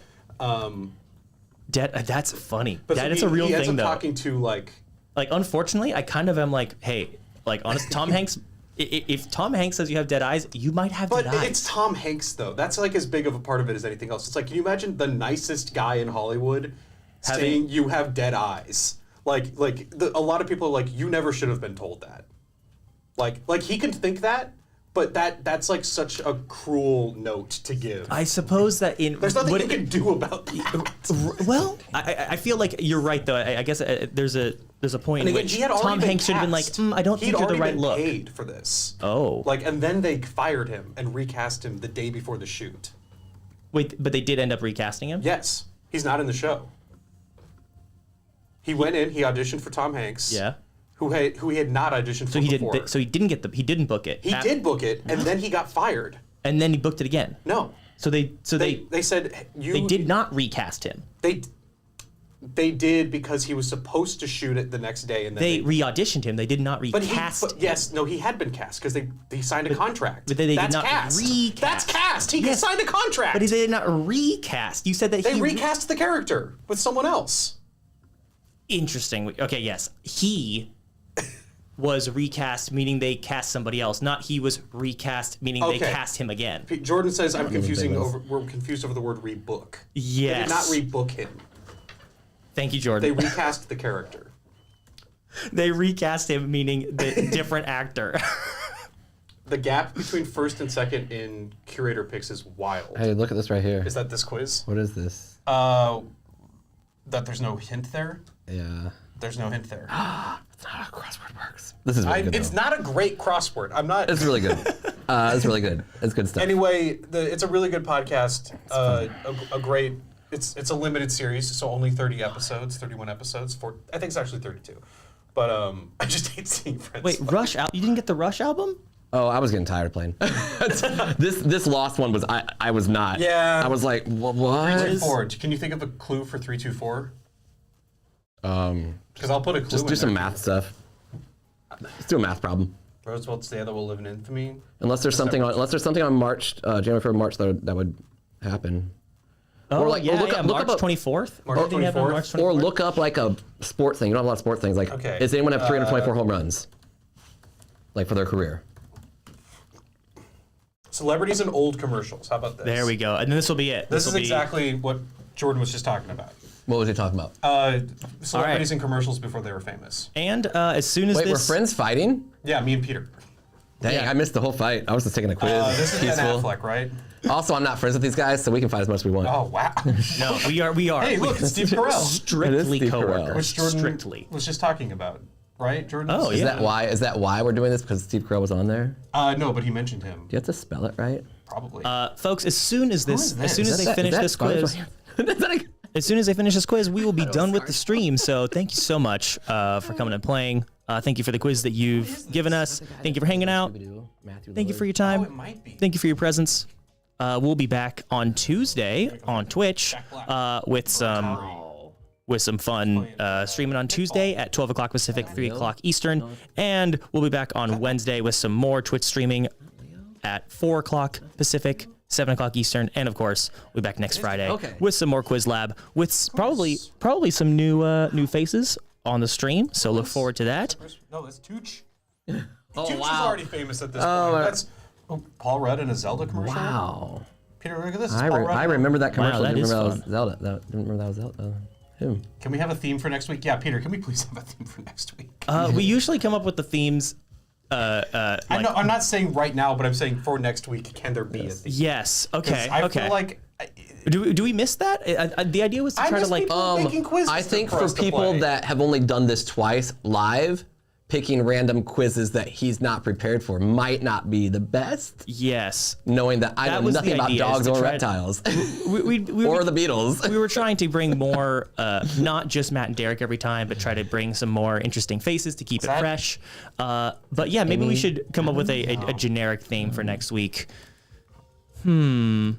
That's funny. But That so is a real he ends thing, up though. Talking to like unfortunately, I kind of am like, hey, like honest, Tom Hanks. If Tom Hanks says you have dead eyes, you might have dead eyes. But it's Tom Hanks though. That's like as big of a part of it as anything else. It's like, can you imagine the nicest guy in Hollywood saying you have dead eyes? Like a lot of people are like, you never should have been told that. Like he can think that, but that's like such a cruel note to give. I suppose that there's nothing you can do about that. Well, I feel like you're right though. I guess there's a point in which Tom Hanks should have been like, I don't think you're the right look. He'd already been paid for this. Oh. Like, and then they fired him and recast him the day before the shoot. Wait, but they did end up recasting him? Yes, he's not in the show. He went in, he auditioned for Tom Hanks. Yeah. Who he had not auditioned for before. So he didn't book it. He did book it, and then he got fired. And then he booked it again. No. So they said they did not recast him. They did because he was supposed to shoot it the next day, and then they re-auditioned him. They did not recast. He had been cast because they signed a contract. But they That's did not cast. recast. That's cast. He signed a contract. But they did not recast. You said that they recast the character with someone else. Interesting. Okay, yes, he was recast, meaning they cast somebody else. Not he was recast, meaning they cast him again. Jordan says we're confused over the word rebook. Yes. They did not rebook him. Thank you, Jordan. They recast the character. They recast him, meaning the different actor. The gap between first and second in curator picks is wild. Hey, look at this right here. Is that this quiz? What is this? That there's no hint there? Yeah. There's no hint there. It's not how crossword works. This is really good. It's not a great crossword. I'm not. It's really good. It's really good. It's good stuff. Anyway, it's a really good podcast. A great. It's a limited series, so only 31 episodes. I think it's actually 32. But I just hate seeing Friends. Wait, Rush out? You didn't get the Rush album? Oh, I was getting tired of playing. This Lost one was I was not. Yeah. I was like, what? 324. Can you think of a clue for 324? Because I'll put a clue. Just do some math stuff. Let's do a math problem. Roosevelt's Day That Will Live in Infamy. Unless there's something on March, January, February, March that would happen. Oh, or like, yeah, or look up, March look up 24th? March 24th? Or look up like a sports thing. You don't have a lot of sports things. Like, does anyone have 324 home runs? Like for their career? Celebrities and old commercials. How about this? There we go. And then this will be it. This is exactly what Jordan was just talking about. What was he talking about? Celebrities and commercials before they were famous. And as soon as Wait, this... were friends fighting? Yeah, me and Peter. Dang, I missed the whole fight. I was just taking a quiz. This is Ben Affleck, right? Also, I'm not friends with these guys, so we can fight as much as we want. Oh, wow. No, we are. Hey, look, it's Steve Carell. Strictly Steve Carell. coworkers. Which Jordan Strictly. was just talking about, right, Jordan? Oh, Is yeah. that why we're doing this? Because Steve Carell was on there? No, but he mentioned him. Do you have to spell it right? Probably. Folks, as soon as they finish this quiz, as soon as they finish this quiz, we will be done with the stream. So thank you so much for coming and playing. Thank you for the quiz that you've given us. Thank you for hanging out. Thank you for your time. it might be. Thank you for your presence. We'll be back on Tuesday on Twitch with some fun streaming on Tuesday at 12 o'clock Pacific, 3 o'clock Eastern. And we'll be back on Wednesday with some more Twitch streaming at 4 o'clock Pacific, 7 o'clock Eastern. And of course, we'll be back next Friday with some more Quiz Lab with probably some new faces on the stream. So look forward to that. No, that's Tooch. Oh, Tooch is wow. already famous at this point. That's Paul Rudd in a Zelda commercial. Wow. Peter, look at this. It's I Paul Rudd. remember that commercial. Wow, that Didn't is remember fun. Zelda. Didn't remember that was Zelda. Him. Can we have a theme for next week? Yeah, Peter, can we please have a theme for next week? We usually come up with the themes. I know, I'm not saying right now, but I'm saying for next week, can there be a theme? Yes. Okay. I okay. feel like... Do we miss that? The idea was to try to like. making quizzes I think for for us to people play. that have only done this twice live, picking random quizzes that he's not prepared for might not be the best. Yes. Knowing that I know nothing about dogs or reptiles. We or the Beatles. We were trying to bring more, not just Matt and Derek every time, but try to bring some more interesting faces to keep it fresh. But yeah, maybe we should come up with a generic theme for next week. Wow.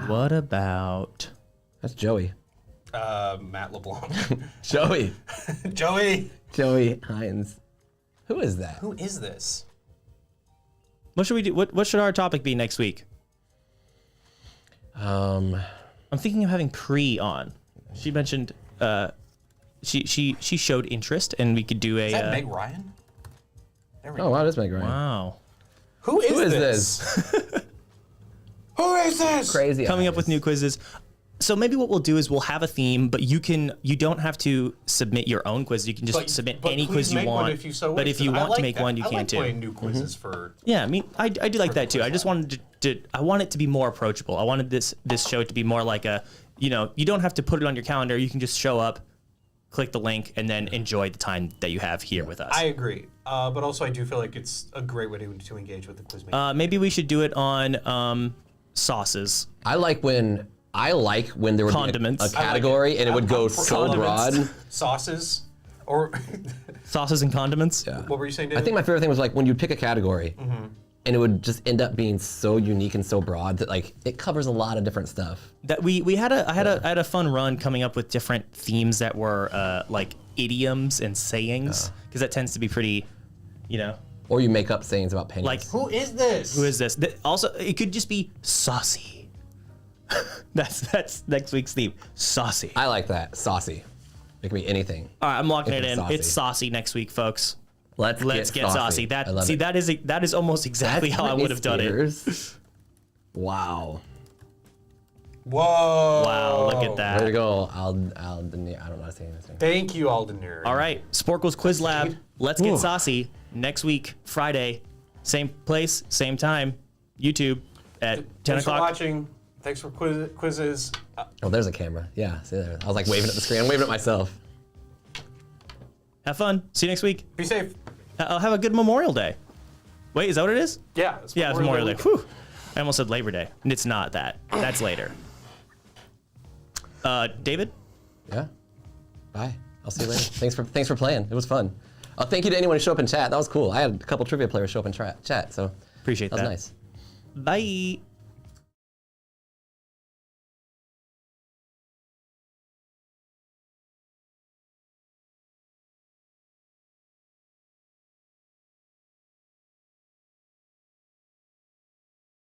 What about... That's Joey. Matt LeBlanc. Joey. Joey Hines. Who is that? Who is this? What should we do? What should our topic be next week? I'm thinking of having Pri on. She mentioned she showed interest, and we could do a. Is that Meg Ryan? There we go. Oh wow, that's Meg Ryan. Wow. Who is this? Who is this? Crazy. Coming up with new quizzes. So maybe what we'll do is we'll have a theme, but you don't have to submit your own quiz. You can just submit any quiz you want. But if you want to make one, you can too. I like playing new quizzes for. Yeah, I mean, I do like that too. I just wanted I want it to be more approachable. I wanted this show to be more like a, you don't have to put it on your calendar. You can just show up, click the link, and then enjoy the time that you have here with us. I agree, but also I do feel like it's a great way to engage with the quiz maker. Maybe we should do it on sauces. I like when there would Condiments. be a category and it would go so broad. Sauces, or sauces and condiments. Yeah. What were you saying, David? I think my favorite thing was like when you'd pick a category and it would just end up being so unique and so broad that like it covers a lot of different stuff. That I had a fun run coming up with different themes that were like idioms and sayings, because that tends to be pretty, Or you make up sayings about pennies. Like, who is this? Who is this? Also, it could just be saucy. That's next week's theme. Saucy. I like that. Saucy. It can be anything. All right, I'm locking it It's in. saucy. It's saucy next week, folks. Let's get saucy. That is almost exactly how I would have done it. Wow. Whoa. Wow, look at that. There we go. I don't know how to say anything. Thank you, Alden Nerd. All right, Sporcle's Quiz Lab. Let's get saucy next week, Friday, same place, same time, YouTube at 10 Thanks for o'clock. watching. Thanks for quizzes. Oh, there's a camera. Yeah, see there. I was like waving at the screen. I'm waving at myself. Have fun. See you next week. Be safe. I'll have a good Memorial Day. Wait, is that what it is? Yeah. It's Memorial Day. Whew. I almost said Labor Day. It's not that. That's later. David? Yeah. Bye. I'll see you later. Thanks for playing. It was fun. Thank you to anyone who showed up in chat. That was cool. I had a couple trivia players show up in chat, so Appreciate that. That was nice. Bye.